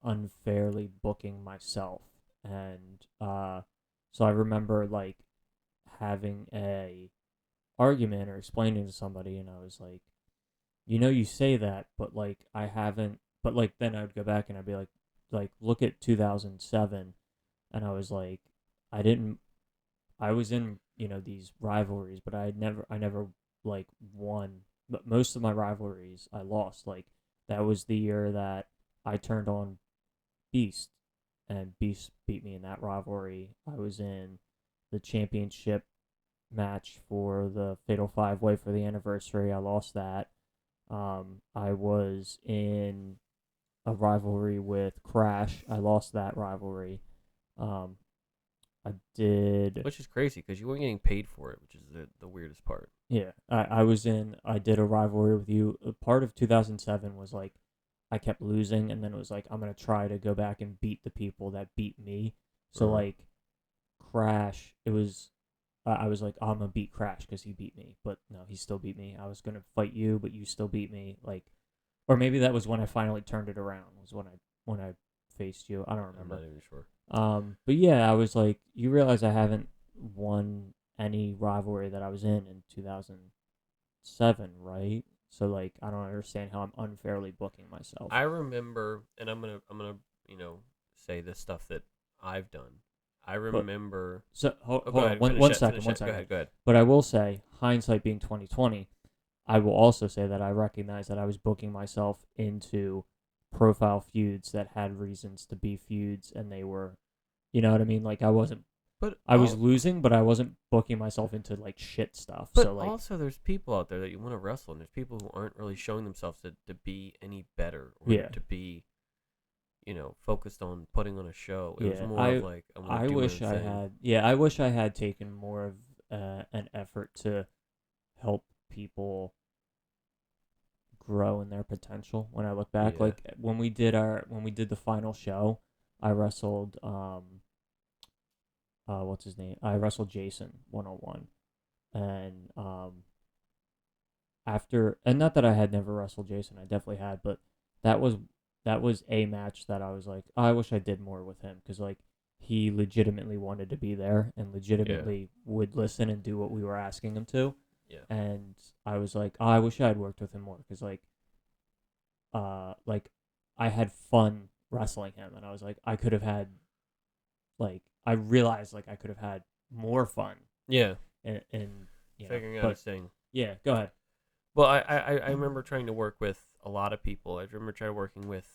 unfairly booking myself, and so I remember like having a argument or explaining to somebody, and I was like, you say that, but like I haven't. But like then I would go back and I'd be like look at 2007, and I was like, I didn't. I was in these rivalries, but I never like won. But most of my rivalries I lost. Like that was the year that I turned on Beast, and Beast beat me in that rivalry. I was in the championship match for the Fatal Five Way for the anniversary. I lost that. I was in a rivalry with Crash. I lost that rivalry. Um, I did. Which is crazy because you weren't getting paid for it, which is the weirdest part. Yeah, I did a rivalry with you. A part of 2007 was like I kept losing, and then it was like I'm gonna try to go back and beat the people that beat me. So Uh-huh. like Crash, it was I was like I'm gonna beat Crash because he beat me, but no, he still beat me. I was gonna fight you, but you still beat me. Like, or maybe that was when I finally turned it around. Was when I faced you. I don't I'm remember. not even sure. But yeah, I was like, you realize I haven't won any rivalry that I was in 2007, right? So like, I don't understand how I'm unfairly booking myself. I remember, and I'm gonna say the stuff that I've done. I But remember. so Oh, hold go on, ahead. one Finish one it. second, Finish one it. Go second. ahead. Go ahead. But I will say, hindsight being 2020, I will also say that I recognize that I was booking myself into profile feuds that had reasons to be feuds, and they were, you know what I mean? Like But I was losing, but I wasn't booking myself into like shit stuff. But So like, also, there's people out there that you want to wrestle, and there's people who aren't really showing themselves to be any better or yeah, to be, focused on putting on a show. It was yeah. more of like, I want to I do my wish own I thing. had. Yeah, I wish I had taken more of an effort to help people grow in their potential. When I look back, Yeah. like when we did the final show, I wrestled what's his name? I wrestled Jason 101, and after, and not that I had never wrestled Jason, I definitely had, but that was that was a match that I was like, oh, I wish I did more with him because like he legitimately wanted to be there and Yeah. legitimately would listen and do what we were asking him to, Yeah. and I was like, oh, I wish I had worked with him more because like I had fun wrestling him, and I was like, I could have had like I realized like I could have had more fun Yeah. and Figuring out but his thing. yeah, go ahead. Well, I remember trying to work with a lot of people. I remember trying working with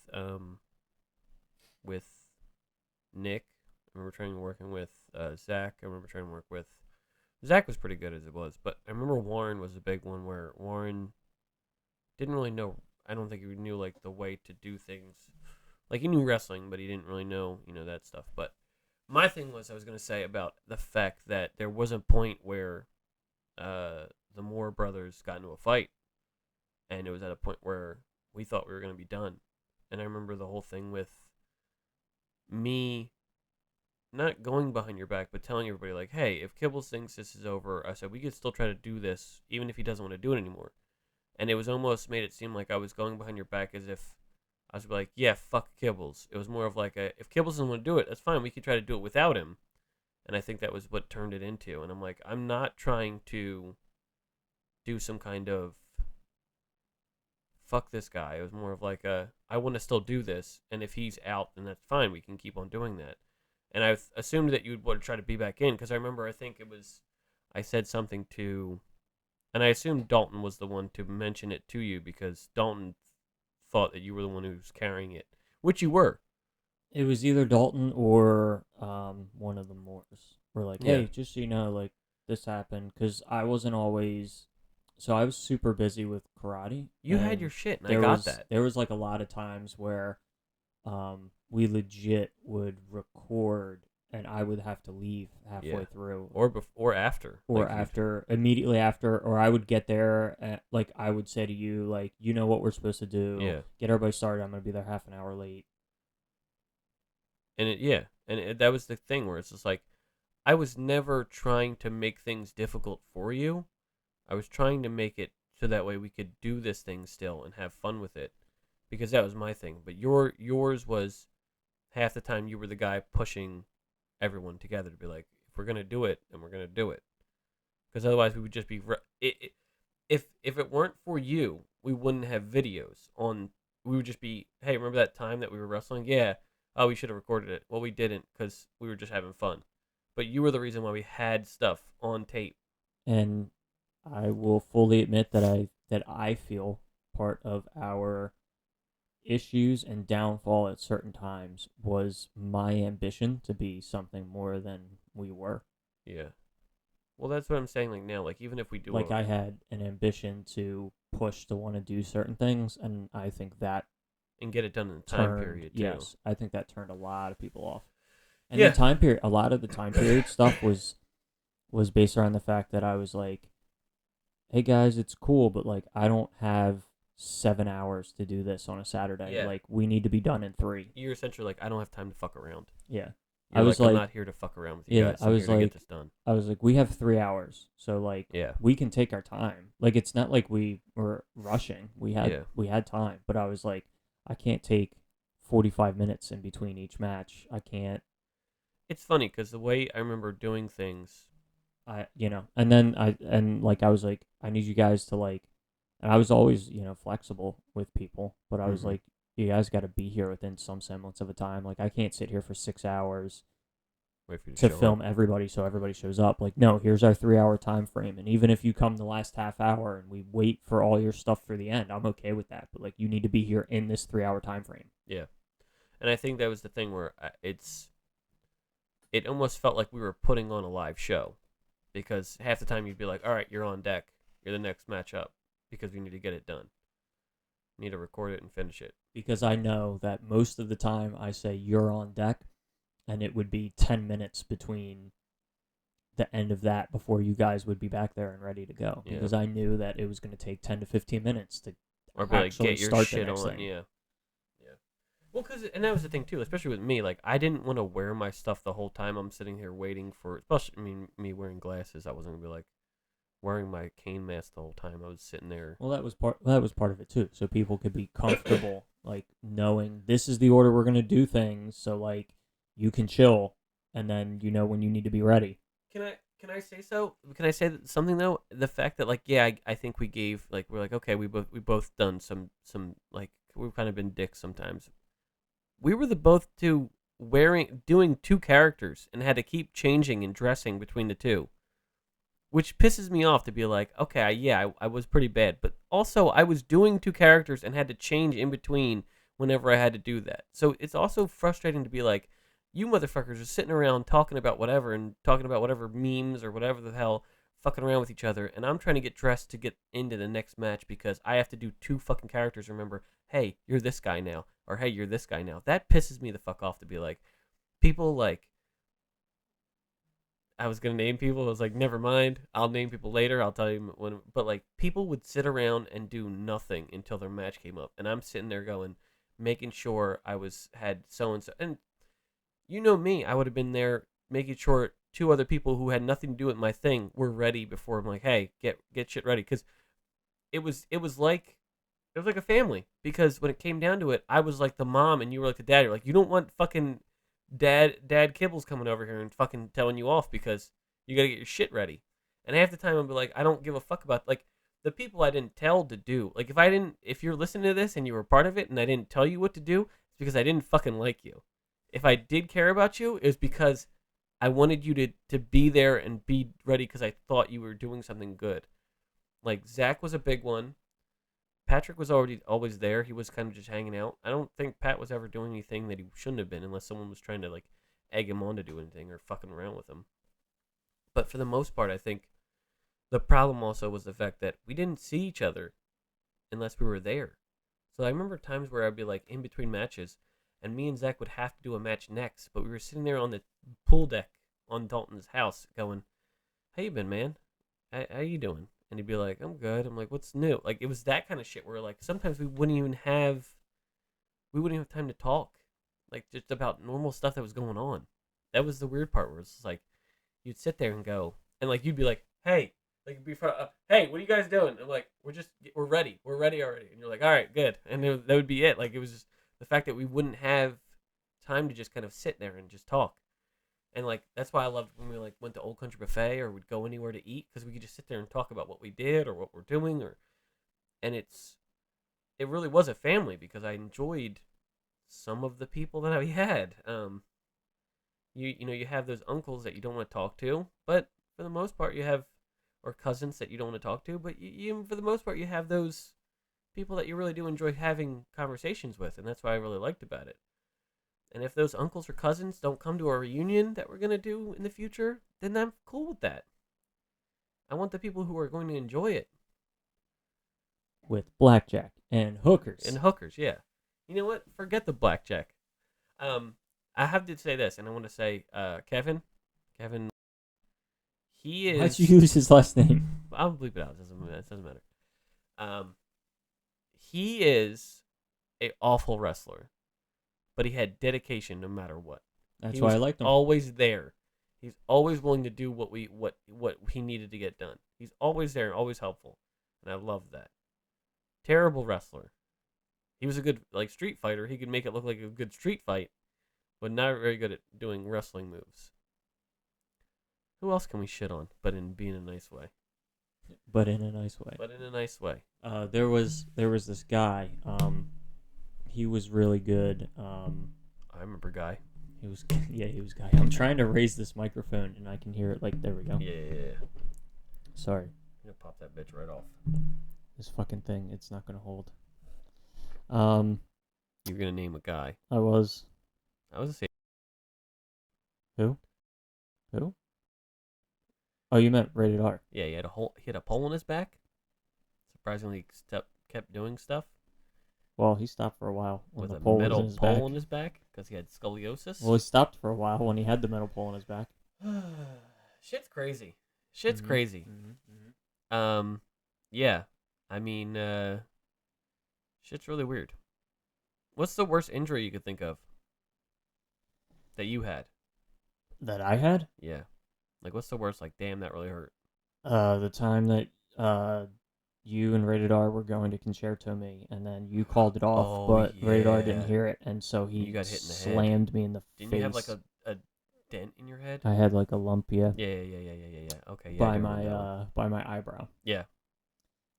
Nick. I remember trying working with Zach. I remember trying to work with Zach was pretty good as it was, but I remember Warren was a big one where Warren didn't really know. I don't think he knew like the way to do things. Like he knew wrestling, but he didn't really know that stuff. But my thing was I was gonna say about the fact that there was a point where the Moore brothers got into a fight, and it was at a point where we thought we were gonna be done. And I remember the whole thing with me not going behind your back, but telling everybody like, "Hey, if Kibbles thinks this is over," I said we could still try to do this, even if he doesn't want to do it anymore. And it was almost made it seem like I was going behind your back as if I was like, "Yeah, fuck Kibbles." It was more of like, if Kibbles doesn't want to do it, that's fine. We could try to do it without him. And I think that was what turned it into. And I'm like, I'm not trying to do some kind of fuck this guy. It was more of like I want to still do this, and if he's out, then that's fine. We can keep on doing that. And I assumed that you'd want to try to be back in because I remember I think it was I said something to, and I assumed Dalton was the one to mention it to you because Dalton thought that you were the one who was carrying it, which you were. It was either Dalton or one of the Moors. Were like, Yeah. hey, just so you know, like this happened because I wasn't always. So I was super busy with karate. You had your shit, and I there got was that. there was like a lot of times where we legit would record and I would have to leave halfway Yeah. through Or before, or after, or like after immediately after, or I would get there and, like I would say to you like, you know what we're supposed to do, Yeah. get everybody started, I'm gonna be there half an hour late. And that was the thing where it's just like I was never trying to make things difficult for you. I was trying to make it so that way we could do this thing still and have fun with it. because that was my thing. But yours was half the time you were the guy pushing everyone together to be like, if we're gonna do it, then we're gonna do it. Because otherwise, we would just be. If it weren't for you, we wouldn't have videos on. We would just be, hey, remember that time that we were wrestling? Yeah. Oh, we should have recorded it. Well, we didn't because we were just having fun. But you were the reason why we had stuff on tape. And I will fully admit that I feel part of our issues and downfall at certain times was my ambition to be something more than we were. Yeah. Well, that's what I'm saying. Like now, like even if we do, Like I had an ambition to push to want to do certain things, and I think that and get it done in the time turned, period too. yes, I think that turned a lot of people off. And Yeah. the time period, a lot of the time period stuff was based around the fact that I was like, hey guys, it's cool, but like I don't have 7 hours to do this on a Saturday. Yeah. Like we need to be done in 3. You're essentially like, I don't have time to fuck around. Yeah. You're I was I'm like, not here to fuck around with you yeah, guys. I I'm was here to like, get this done. I was like, we have 3 hours, so like, Yeah. we can take our time. Like it's not like we were rushing. We had time, but I was like, I can't take 45 minutes in between each match. I can't. It's funny because the way I remember doing things. And then I was like, I need you guys to like, and I was always, flexible with people, but I was Mhm. like, you guys got to be here within some semblance of a time. Like I can't sit here for 6 hours Wait for you to show film up. everybody so everybody shows up. Like, no, here's our 3 hour time frame, and even if you come the last half hour and we wait for all your stuff for the end, I'm okay with that. But like, you need to be here in this 3 hour time frame. Yeah. And I think that was the thing where it almost felt like we were putting on a live show, because half the time you'd be like, all right, you're on deck. You're the next match up because we need to get it done. We need to record it and finish it. Because I know that most of the time I say you're on deck, and it would be 10 minutes between the end of that before you guys would be back there and ready to go. Yeah. Because I knew that it was going to take 10 to 15 minutes to Or be like, actually get your start shit the next on. thing. Yeah. Yeah. Well, and that was the thing too, especially with me. Like, I didn't want to wear my stuff the whole time I'm sitting here waiting for. Especially, me wearing glasses. I wasn't gonna be like wearing my cane mask the whole time. I was sitting there. Well, that was part of it too. So people could be comfortable, like knowing this is the order we're going to do things. So like you can chill, and then you know when you need to be ready. Can I say so? Can I say something though? The fact that like, yeah, I think we gave, like, we're like, okay, we both done some like, we've kind of been dicks sometimes. We were the both two doing 2 characters and had to keep changing and dressing between the 2, which pisses me off to be like, okay, yeah, I was pretty bad, but also I was doing 2 characters and had to change in between whenever I had to do that. So it's also frustrating to be like, you motherfuckers are sitting around talking about whatever memes or whatever the hell, fucking around with each other, and I'm trying to get dressed to get into the next match because I have to do 2 fucking characters. Remember, hey, you're this guy now, or hey, you're this guy now. That pisses me the fuck off to be like, people like, I was gonna name people. I was like, never mind. I'll name people later. I'll tell you when. But like, people would sit around and do nothing until their match came up, and I'm sitting there going, making sure had so and so. And you know me, I would have been there making sure 2 other people who had nothing to do with my thing were ready before I'm like, hey, get shit ready, because it was like a family. Because when it came down to it, I was like the mom and you were like the dad. You're like, you don't want fucking dad Kibbles coming over here and fucking telling you off because you gotta get your shit ready. And half the time I'd be like, I don't give a fuck about like the people I didn't tell to do. Like if you're listening to this and you were part of it and I didn't tell you what to do, it's because I didn't fucking like you. If I did care about you, it was because I wanted you to be there and be ready because I thought you were doing something good. Like Zach was a big one. Patrick was already always there. He was kind of just hanging out. I don't think Pat was ever doing anything that he shouldn't have been unless someone was trying to like egg him on to do anything or fucking around with him. But for the most part, I think the problem also was the fact that we didn't see each other unless we were there. So I remember times where I'd be like in between matches and me and Zach would have to do a match next, but we were sitting there on the pool deck on Dalton's house going, how you been, man? How you doing? And he'd be like, I'm good. I'm like, what's new? Like, it was that kind of shit where, like, sometimes we wouldn't even have time to talk. Like, just about normal stuff that was going on. That was the weird part where it's just like, you'd sit there and go, and, like, you'd be like, hey, Like before, hey, what are you guys doing? I'm like, we're ready already. And you're like, all right, good. And that would be it. Like it was just the fact that we wouldn't have time to just kind of sit there and just talk. And like that's why I loved when we like went to Old Country Buffet or would go anywhere to eat because we could just sit there and talk about what we did or what we're doing and it really was a family because I enjoyed some of the people that I had. You have those uncles that you don't want to talk to, but for the most part you have or cousins that you don't want to talk to, but you for the most part you have those people that you really do enjoy having conversations with, and that's what I really liked about it. And if those uncles or cousins don't come to a reunion that we're going to do in the future, then I'm cool with that. I want the people who are going to enjoy it. With blackjack and hookers. And hookers, yeah. You know what? Forget the blackjack. I have to say this, and I want to say, Kevin, he is... Why'd you use his last name? I'll bleep it out. It doesn't matter. He is an awful wrestler. But he had dedication no matter what. That's why I liked him. Always there. He's always willing to do what he needed to get done. He's always there and always helpful. And I love that. Terrible wrestler. He was a good street fighter. He could make it look like a good street fight, but not very good at doing wrestling moves. Who else can we shit on but in being a nice way? But in a nice way. There was this guy. He was really good. I remember Guy. He was Guy. I'm trying to raise this microphone and I can hear it. There we go. Yeah. Sorry. I'm gonna pop that bitch right off. This fucking thing, it's not gonna hold. You're gonna name a guy. I was a say. Who? Oh, you meant rated R. Yeah, he had a pole in his back. Surprisingly, kept doing stuff. Well, he stopped for a while when with the pole metal was in his pole back. in his back because he had scoliosis. Well, he stopped for a while when he had the metal pole in his back. Shit's crazy. Crazy. Yeah. I mean, shit's really weird. What's the worst injury you could think of that you had? That I had? Yeah. Like, what's the worst? Like, damn, that really hurt. The time that you and Rated R were going to concerto me, and then you called it off, but Rated R didn't hear it, and so he You got hit in the slammed me in the face. Didn't you have like a dent in your head? I had like a lump, yeah. Yeah. Okay, yeah. By my eyebrow. Yeah.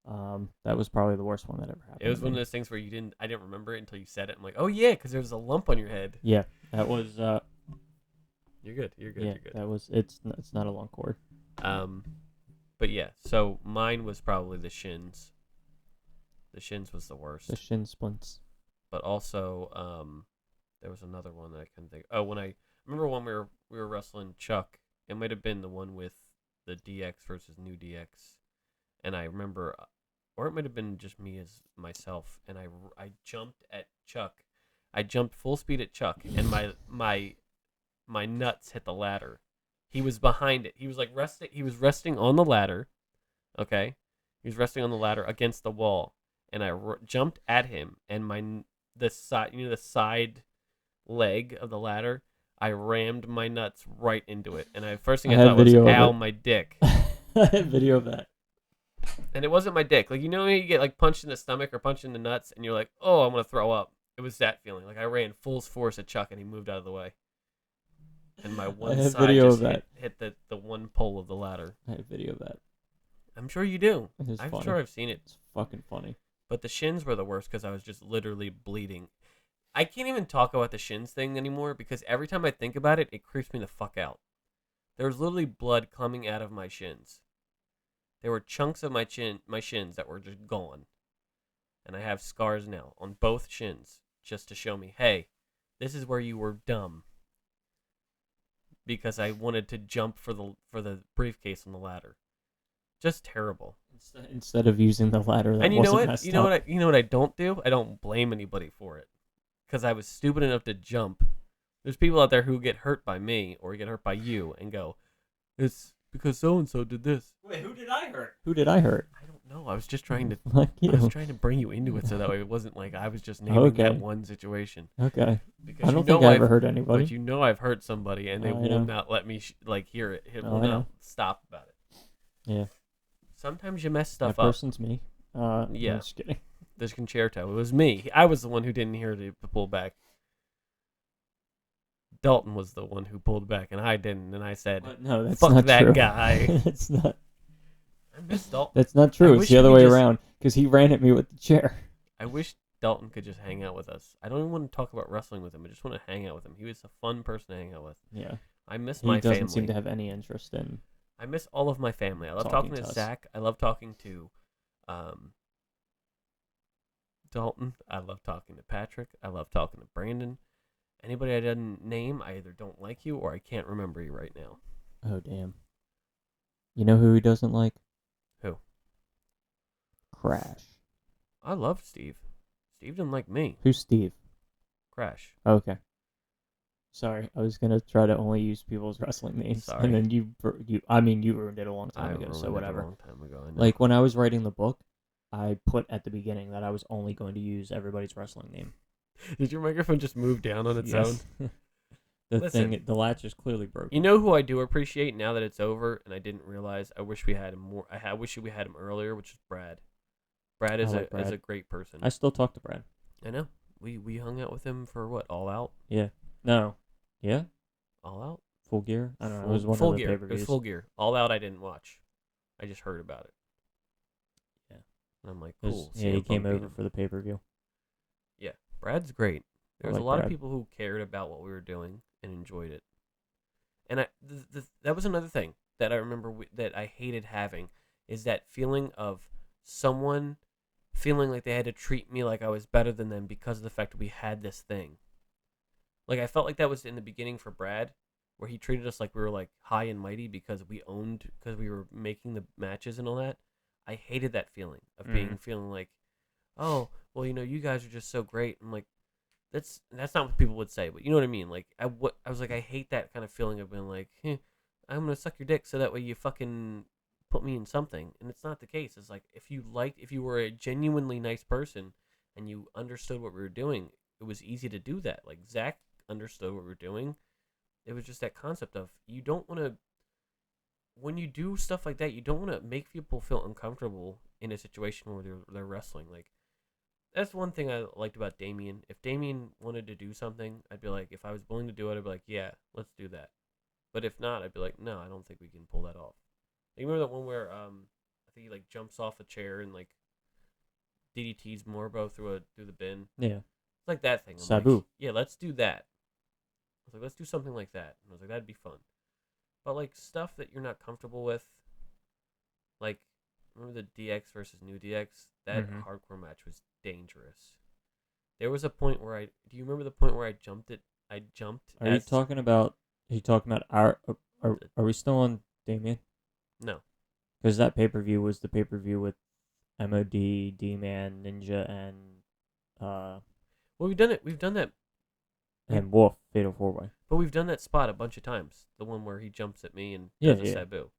That was probably the worst one that ever happened. It was one of those things where I didn't remember it until you said it. I'm like, oh yeah, because there was a lump on your head. Yeah, that was. You're good. Yeah, You're good. that was. It's not a long cord. But yeah, so mine was probably the shins. The shins was the worst. The shin splints. But also, there was another one that I couldn't think. Oh, I remember when we were wrestling Chuck. It might have been the one with the DX versus New DX, and I remember, or it might have been just me as myself, and I jumped at Chuck. I jumped full speed at Chuck, and my nuts hit the ladder. He was behind it. He was resting. He was resting on the ladder. Okay, he was resting on the ladder against the wall, and I jumped at him, and the side leg of the ladder, I rammed my nuts right into it, and first thing I thought was, "Ow, my dick." I have video of that. And it wasn't my dick. Like, you know when you get punched in the stomach or punched in the nuts, and you're like, "Oh, I'm gonna throw up." It was that feeling. Like I ran full force at Chuck, and he moved out of the way. And my one side just hit the one pole of the ladder. I have video of that. I'm sure you do. I'm sure I've seen it. It's fucking funny. But the shins were the worst because I was just literally bleeding. I can't even talk about the shins thing anymore because every time I think about it, it creeps me the fuck out. There was literally blood coming out of my shins. There were chunks of my shins that were just gone. And I have scars now on both shins just to show me, hey, this is where you were dumb. Because I wanted to jump for the briefcase on the ladder. Just terrible. Instead of using the ladder that and you wasn't know what? messed You know up. what? You know what I don't do? I don't blame anybody for it. Because I was stupid enough to jump. There's people out there who get hurt by me or get hurt by you and go, it's because so and so did this. Wait, who did I hurt? Who did I hurt? I don't know. I was just trying to. Like you. I was trying to bring you into it so that way it wasn't like I was just naming that one situation. Okay. Because I don't think I ever hurt anybody. But you know I've hurt somebody and they will not let me hear it. It will not stop about it. Yeah. Sometimes you mess That stuff up. person's me. Yeah. I'm just kidding. This concerto. It was me. I was the one who didn't hear the pull back. Dalton was the one who pulled back, and I didn't. And I said, But no, that's "Fuck not that true. guy." That's not. I miss Dalton. That's not I true. It's wish the we other could way just- around because he ran at me with the chair. I wish Dalton could just hang out with us. I don't even want to talk about wrestling with him. I just want to hang out with him. He was a fun person to hang out with. Yeah, I miss he my doesn't family. seem to have any interest in. I miss all of my family. I love Talking talking to to us. Zach. I love talking to Dalton. I love talking to Patrick. I love talking to Brandon. Anybody I didn't name, I either don't like you or I can't remember you right now. Oh damn! You know who he doesn't like? Who? Crash. I love Steve. Steve didn't like me. Who's Steve? Crash. Okay. Sorry, I was gonna try to only use people's wrestling names, Sorry. and then you ruined it a long time I ago. So ruined it whatever. a long time ago. I know. Like when I was writing the book, I put at the beginning that I was only going to use everybody's wrestling name. Did your microphone just move down on its Yes. own? The Listen. the latch is clearly broken. You know who I do appreciate now that it's over, and I didn't realize. I wish we had him more. I wish we had him earlier, which is Brad. Brad is like Brad. is a great person. I still talk to Brad. I know. We hung out with him for what? All Out. Yeah. No. Yeah. All Out. Full Gear. I don't know. It Full- was one Full of the Gear. It was pay-per-views. Full Gear. All Out. I didn't watch. I just heard about it. Yeah. And I'm like, It was- cool. yeah, he CM came Punk beat over him. for the pay-per-view. Yeah, Brad's great. There was like a lot Brad. of people who cared about what we were doing and enjoyed it. And that was another thing that I remember that I hated having is that feeling of someone feeling like they had to treat me like I was better than them because of the fact that we had this thing. Like I felt like that was in the beginning for Brad, where he treated us like we were like high and mighty because we were making the matches and all that. I hated that feeling of feeling like, oh, well, you guys are just so great. I'm like, that's not what people would say, but you know what I mean. Like I was like, I hate that kind of feeling of being like, I'm gonna suck your dick so that way you fucking put me in something, and it's not the case. It's like if you were a genuinely nice person and you understood what we were doing, it was easy to do that. Like Zach understood what we were doing. It was just that concept of you don't want to. When you do stuff like that, you don't want to make people feel uncomfortable in a situation where they're wrestling. Like that's one thing I liked about Damien. If Damien wanted to do something, I'd be like, if I was willing to do it, I'd be like, yeah, let's do that. But if not, I'd be like, no, I don't think we can pull that off. You remember that one where I think he like jumps off a chair and like DDTs Morbo through the bin. Yeah. It's like that thing. I'm Sabu. like, yeah, let's do that. I was like, let's do something like that. And I was like, that'd be fun. But like stuff that you're not comfortable with, like remember the DX versus New DX? That hardcore match was dangerous. There was a point where do you remember the point where I jumped it? I jumped. Are you talking about our? Are we still on Damien? No. Because that pay-per-view was the pay-per-view with MOD, D-Man, Ninja, and Well, we've done it. We've done that. and Wolf, Fatal 4-Way. But we've done that spot a bunch of times. The one where he jumps at me and Yeah, does a yeah. Sabu.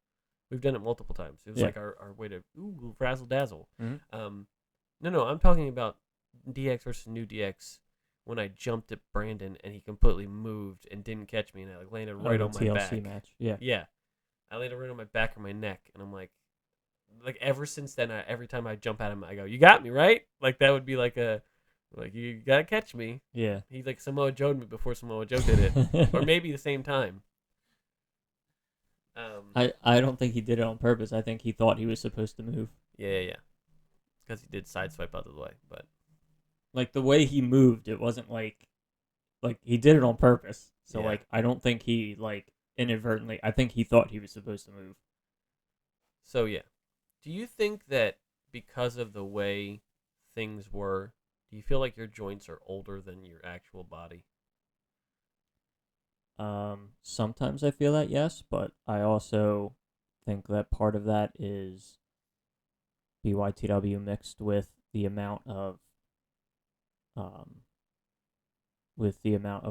We've done it multiple times. It was Yeah. like our way to razzle dazzle. Mhm. No, I'm talking about DX versus New DX when I jumped at Brandon and he completely moved and didn't catch me and I like landed right on my TLC back. match. Yeah. Yeah, I landed right on my back or my neck, and I'm like ever since then, every time I jump at him, I go, "You got me right." Like that would be like you gotta catch me. Yeah. He like Samoa Joe'd me before Samoa Joe did it, or maybe the same time. I don't think he did it on purpose. I think he thought he was supposed to move. Yeah. Because he did sideswipe out of the way, but Like the way he moved, it wasn't like he did it on purpose. So Yeah. like I don't think he like inadvertently. I think he thought he was supposed to move. so yeah. Do you think that because of the way things were, do you feel like your joints are older than your actual body? Sometimes I feel that, yes, but I also think that part of that is BYTW mixed with the amount of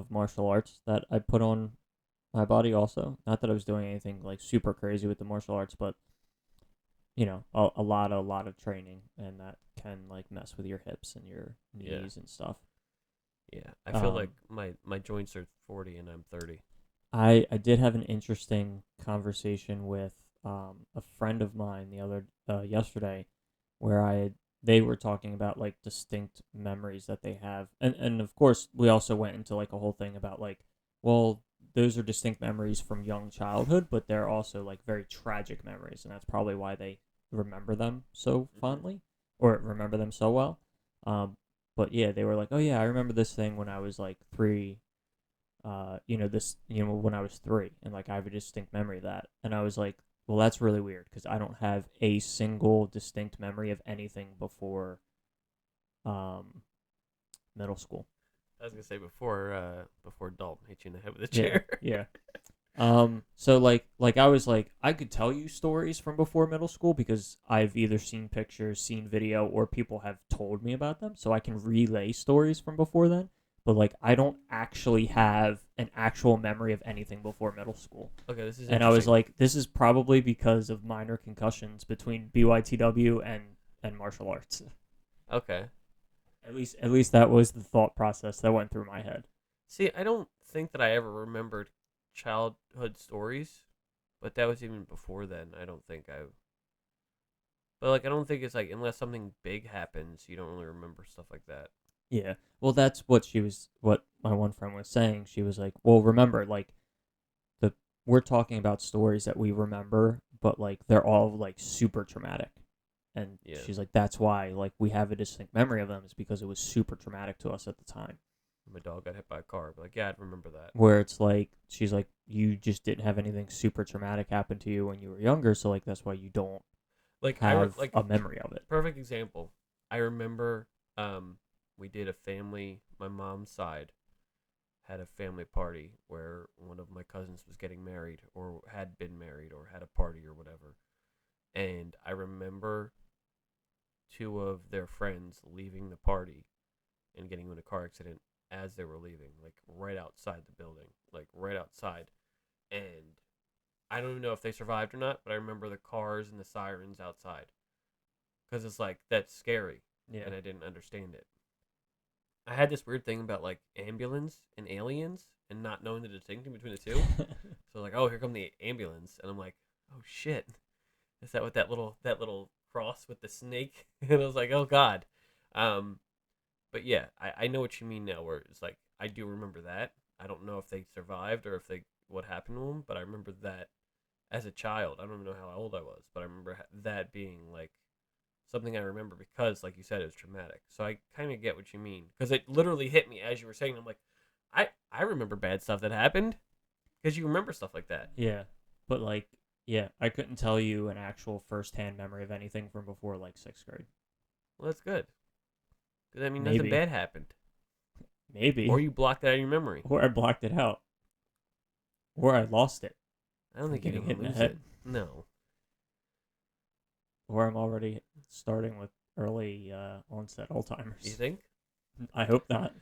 martial arts that I put on my body also. Not that I was doing anything like super crazy with the martial arts, but a lot of training, and that can like mess with your hips and your knees and stuff. Yeah, I feel like my joints are 40 and I'm 30. I did have an interesting conversation with a friend of mine yesterday, where they were talking about like distinct memories that they have, and of course we also went into like a whole thing about like, well, those are distinct memories from young childhood, but they're also like very tragic memories, and that's probably why they remember them so fondly or remember them so well. But yeah, they were like, oh yeah, I remember this thing when I was like 3. When I was 3, and like I have a distinct memory of that, and I was like, well, that's really weird because I don't have a single distinct memory of anything before, middle school. I was gonna say before Dalton hit you in the head with a Yeah, chair. yeah. So like I was like, I could tell you stories from before middle school because I've either seen pictures, seen video, or people have told me about them, so I can relay stories from before then. But like, I don't actually have an actual memory of anything before middle school. Okay, this is And I was interesting. like, this is probably because of minor concussions between BYTW and martial arts. Okay. At least that was the thought process that went through my head. See, I don't think that I ever remembered childhood stories, but that was even before then. I don't think I. But like, I don't think it's like unless something big happens, you don't really remember stuff like that. Yeah. Well, that's what what my one friend was saying. She was like, well, remember, like, we're talking about stories that we remember, but like they're all like super traumatic. And Yeah. she's like, that's why like we have a distinct memory of them, is because it was super traumatic to us at the time. My dog got hit by a car. But like, yeah, I'd remember that. Where it's like, she's like, you just didn't have anything super traumatic happen to you when you were younger, so like that's why you don't Like have like a memory of it. perfect example. I remember we did a family. My mom's side had a family party where one of my cousins was getting married or had been married or had a party or whatever. And I remember 2 of their friends leaving the party and getting in a car accident as they were leaving, like right outside the building, like right outside. And I don't even know if they survived or not, but I remember the cars and the sirens outside because it's like that's scary, Yeah. and I didn't understand it. I had this weird thing about like ambulance and aliens and not knowing the distinction between the two. So like, oh, here come the ambulance, and I'm like, oh shit, is that what that little cross with the snake? And I was like, oh god. But yeah, I know what you mean now. Where it's like I do remember that. I don't know if they survived or if they what happened to them, but I remember that as a child. I don't even know how old I was, but I remember that being like something I remember because, like you said, it was traumatic. So I kind of get what you mean because it literally hit me as you were saying. I'm like, I remember bad stuff that happened because you remember stuff like that. Yeah. But like, yeah, I couldn't tell you an actual first-hand memory of anything from before like 6th grade. Well, that's good because I mean Maybe. nothing bad happened, Maybe. or you blocked it out of your memory. Or I blocked it out. Or I lost it. I don't think Getting you're hit gonna in the lose head. it. No. Or I'm already starting with early onset Alzheimer's. You think? I hope not.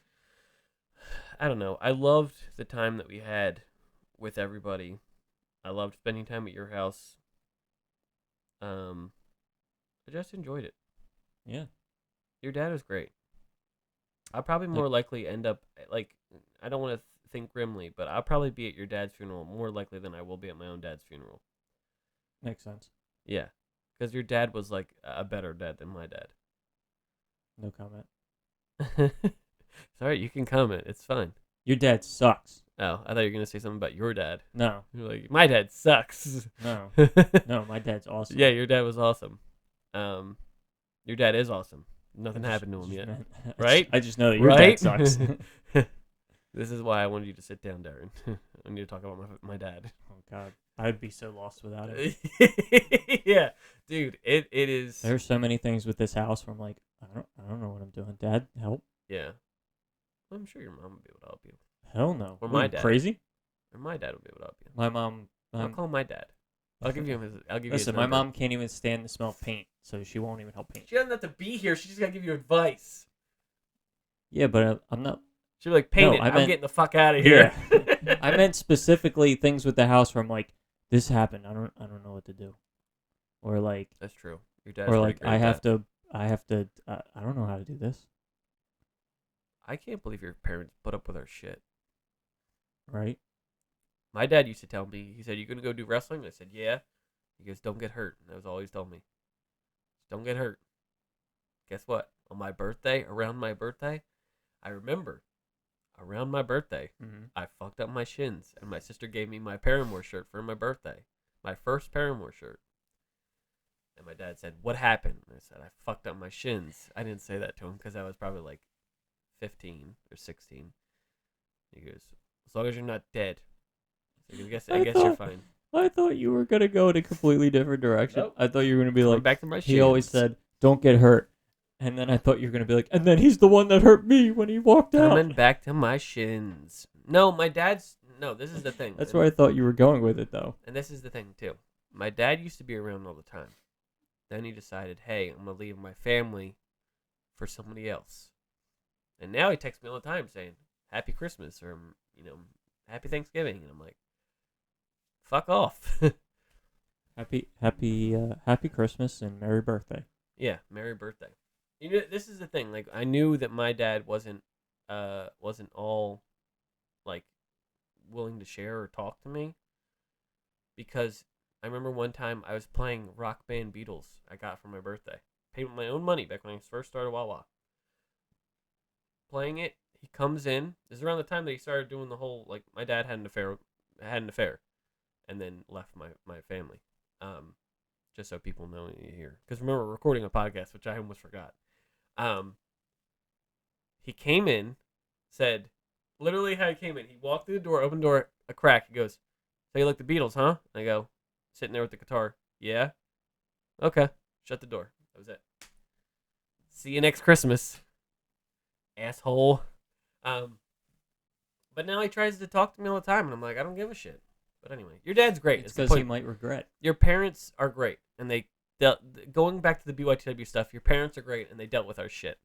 I don't know. I loved the time that we had with everybody. I loved spending time at your house. I just enjoyed it. Yeah. Your dad was great. I'll probably more likely end up like I don't want to think grimly, but I'll probably be at your dad's funeral more likely than I will be at my own dad's funeral. Makes sense. Yeah, because your dad was like a better dad than my dad. No comment. Sorry, you can comment. It's fine. Your dad sucks. Oh, I thought you were gonna say something about your dad. No. You're like, my dad sucks. No. No, my dad's awesome. Yeah, your dad was awesome. Your dad is awesome. Nothing happened to him yet, right? I just know that your right? dad sucks. This is why I wanted you to sit down, Darren. I need to talk about my dad. Oh God, I'd be so lost without him. Yeah, dude, it is. There's so many things with this house where I'm like, I don't know what I'm doing. Dad, help. Yeah, I'm sure your mom will be able to help you, Hell no. Or Are my you dad. crazy? or my dad will be able to help you. My mom. I'll call my dad. I'll give you his. I'll give you his Listen, my number. mom can't even stand the smell of paint, so she won't even help paint. She doesn't have to be here. She just gotta give you advice. Yeah, but I'm not. She'll be like, paint No, it. I I'm meant- getting the fuck out of here. Yeah. I meant specifically things with the house where I'm like, this happened. I don't know what to do, or like, That's true. Your dad's or pretty like great I at have that. to. I don't know how to do this. I can't believe your parents put up with our shit. Right? My dad used to tell me, he said, "You gonna go do wrestling?" I said, "Yeah." He goes, don't get hurt. That was all he's told me. Don't get hurt. Guess what? On my birthday, around my birthday, I remember, around my birthday, I fucked up my shins, and my sister gave me my Paramore shirt for my birthday. My first Paramore shirt. And my dad said, what happened? And I said, I fucked up my shins. I didn't say that to him because I was probably like 15 or 16. He goes, as long as you're not dead. So I guess you're fine. I thought you were gonna go in a completely different direction. Nope. I thought you were gonna be Going like, back to my he always shins. said, "Don't get hurt," and then I thought you were gonna be like, and then he's the one that hurt me when he walked out. Coming back to my shins. No, my dad's. No, this is the thing. That's where I thought you were going with it, though. And this is the thing, too. My dad used to be around all the time. Then he decided, hey, I'm going to leave my family for somebody else. And now he texts me all the time saying, Happy Christmas or, Happy Thanksgiving. And I'm like, fuck off. Happy Christmas and Merry Birthday. Yeah, Merry Birthday. This is the thing. Like, I knew that my dad wasn't all, like, willing to share or talk to me. Because I remember one time I was playing Rock Band Beatles I got for my birthday. Paid with my own money back when I first started Wawa. Playing it, he comes in. This is around the time that he started doing the whole, like, my dad had an affair, and then left my family. Just so people know here. Because remember, we're recording a podcast, which I almost forgot. He came in, said, literally how he came in. He walked through the door, opened the door, a crack. He goes, so you like the Beatles, huh? I go, sitting there with the guitar. Yeah. Okay. Shut the door. That was it. See you next Christmas, asshole. But now he tries to talk to me all the time, and I'm like, I don't give a shit. But anyway, your dad's great. It's because he might regret. Your parents are great, and they going back to the BYTW stuff. Your parents are great, and they dealt with our shit.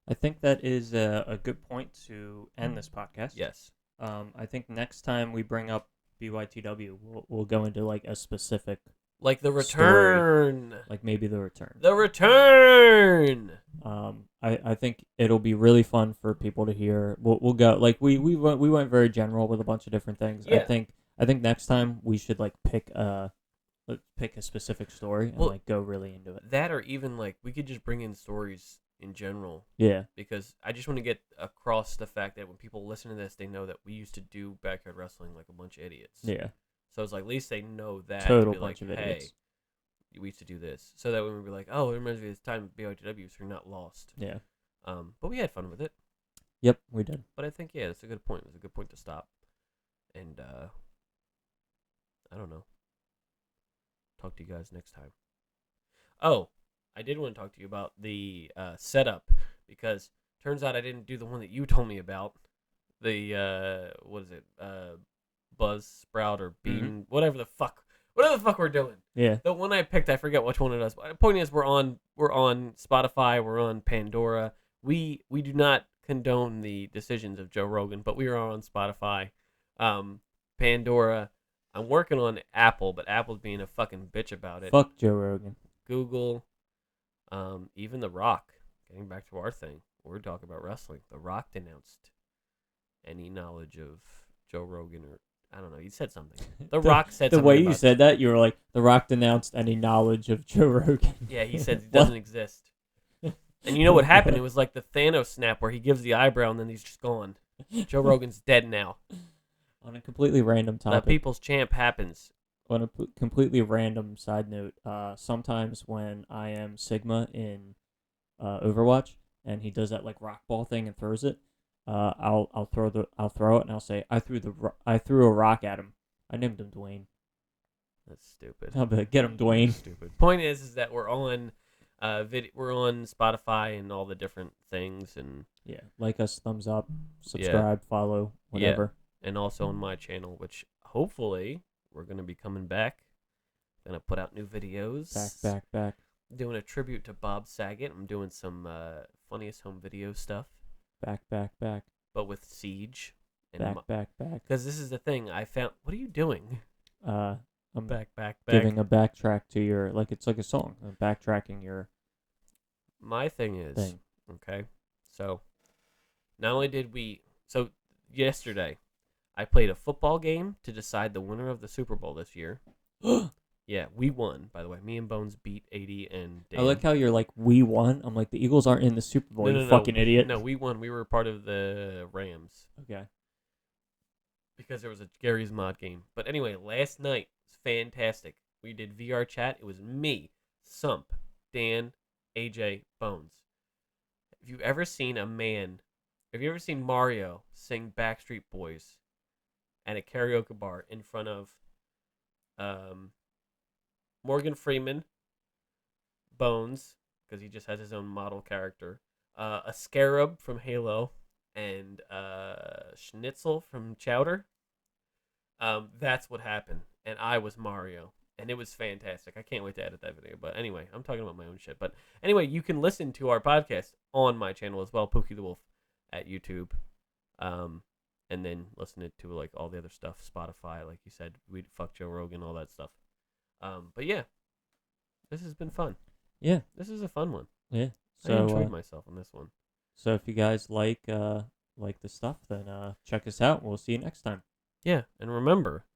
I think that is a good point to end this podcast. Yes. I think next time we bring up BYTW, we'll go into like a specific, like the return, like maybe the return. The return. I think it'll be really fun for people to hear. We'll go like we went very general with a bunch of different things. Yeah. I think next time we should like pick a specific story and like go really into it. That or even like we could just bring in stories in general. Yeah. Because I just want to get across the fact that when people listen to this, they know that we used to do backyard wrestling like a bunch of idiots. Yeah. So it's like at least they know that. Total to be bunch like, of idiots. Hey, we used to do this. So that when we be like, oh, it reminds me of this time at BYTW, so you're not lost. Yeah. But we had fun with it. Yep, we did. But I think, yeah, that's a good point. It's a good point to stop. And, I don't know. Talk to you guys next time. Oh, I did want to talk to you about the setup, because turns out I didn't do the one that you told me about. The, what is it? Buzz Sprout or Bean, whatever the fuck we're doing. Yeah. The one I picked, I forget which one it is. But the point is, we're on Spotify, we're on Pandora. We do not condone the decisions of Joe Rogan, but we are on Spotify, Pandora. I'm working on Apple, but Apple's being a fucking bitch about it. Fuck Joe Rogan. Google, even The Rock. Getting back to our thing, we're talking about wrestling. The Rock denounced any knowledge of Joe Rogan, or I don't know. He said something. The Rock said something. The way you said that, you were like, The Rock denounced any knowledge of Joe Rogan. Yeah, he said it doesn't exist. And you know what happened? It was like the Thanos snap where he gives the eyebrow and then he's just gone. Joe Rogan's dead now. On a completely random topic. The people's champ happens. On a completely random side note, sometimes when I am Sigma in Overwatch and he does that like rock ball thing and throws it, I'll throw it and I'll say I threw a rock at him. I named him Dwayne. That's stupid. I'll be like, get him, Dwayne. Stupid. Point is that we're on we're on Spotify and all the different things, and yeah, like us, thumbs up, subscribe, follow, whatever. Yeah. And also on my channel, which hopefully we're gonna be coming back. Gonna put out new videos. Back. Doing a tribute to Bob Saget. I'm doing some funniest home video stuff. Back. But with Siege. And Back. Because this is the thing I found. What are you doing? I'm back. giving a backtrack to your, like it's like a song. I'm backtracking your. My thing is, okay, so not only did so yesterday I played a football game to decide the winner of the Super Bowl this year. Yeah, we won, by the way. Me and Bones beat 80 and Dan. I like how you're like, we won. I'm like, the Eagles aren't in the Super Bowl, you fucking idiot. No, we won. We were part of the Rams. Okay. Because there was a Gary's Mod game. But anyway, last night was fantastic. We did VR chat. It was me, Sump, Dan, AJ, Bones. Have you ever seen Mario sing Backstreet Boys at a karaoke bar in front of Morgan Freeman, Bones, because he just has his own model character, a Scarab from Halo, and Schnitzel from Chowder? That's what happened, and I was Mario, and it was fantastic. I can't wait to edit that video. But anyway, I'm talking about my own shit. But anyway, you can listen to our podcast on my channel as well, Pookie the Wolf, at YouTube. And then listen it to like all the other stuff, Spotify, like you said, we'd fuck Joe Rogan, all that stuff. But yeah, this has been fun. Yeah. This is a fun one. Yeah. I So enjoyed myself on this one. So if you guys like the stuff, then check us out. We'll see you next time. Yeah, and remember,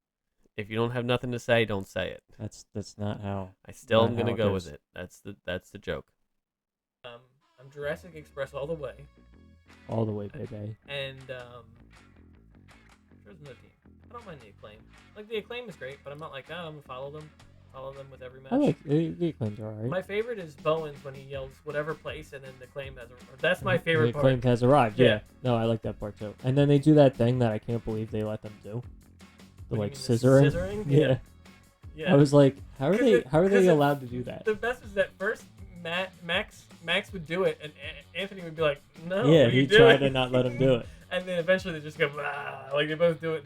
if you don't have nothing to say, don't say it. That's not how. I still am not gonna how it go goes. with it. That's the joke. I'm Jurassic Express all the way, All the way, baby. and there's another team. I don't mind the Acclaim. Like the Acclaim is great, but I'm not like, oh, I'm gonna follow them with every match. I like the Acclaimed are alright. My favorite is Bowens when he yells whatever place, and then the Acclaim has a. That's my favorite The part. Acclaimed has arrived. Yeah. Yeah. No, I like that part too. And then they do that thing that I can't believe they let them do. The What like do you mean, the scissoring. scissoring? Yeah. Yeah. I was like, how are 'Cause they? it- How are 'cause they it- allowed to do that? The best is that first Max would do it, and Anthony would be like, "No, Yeah, what are you he tried doing?" to not let him do it. And then eventually they just go, like they both do it.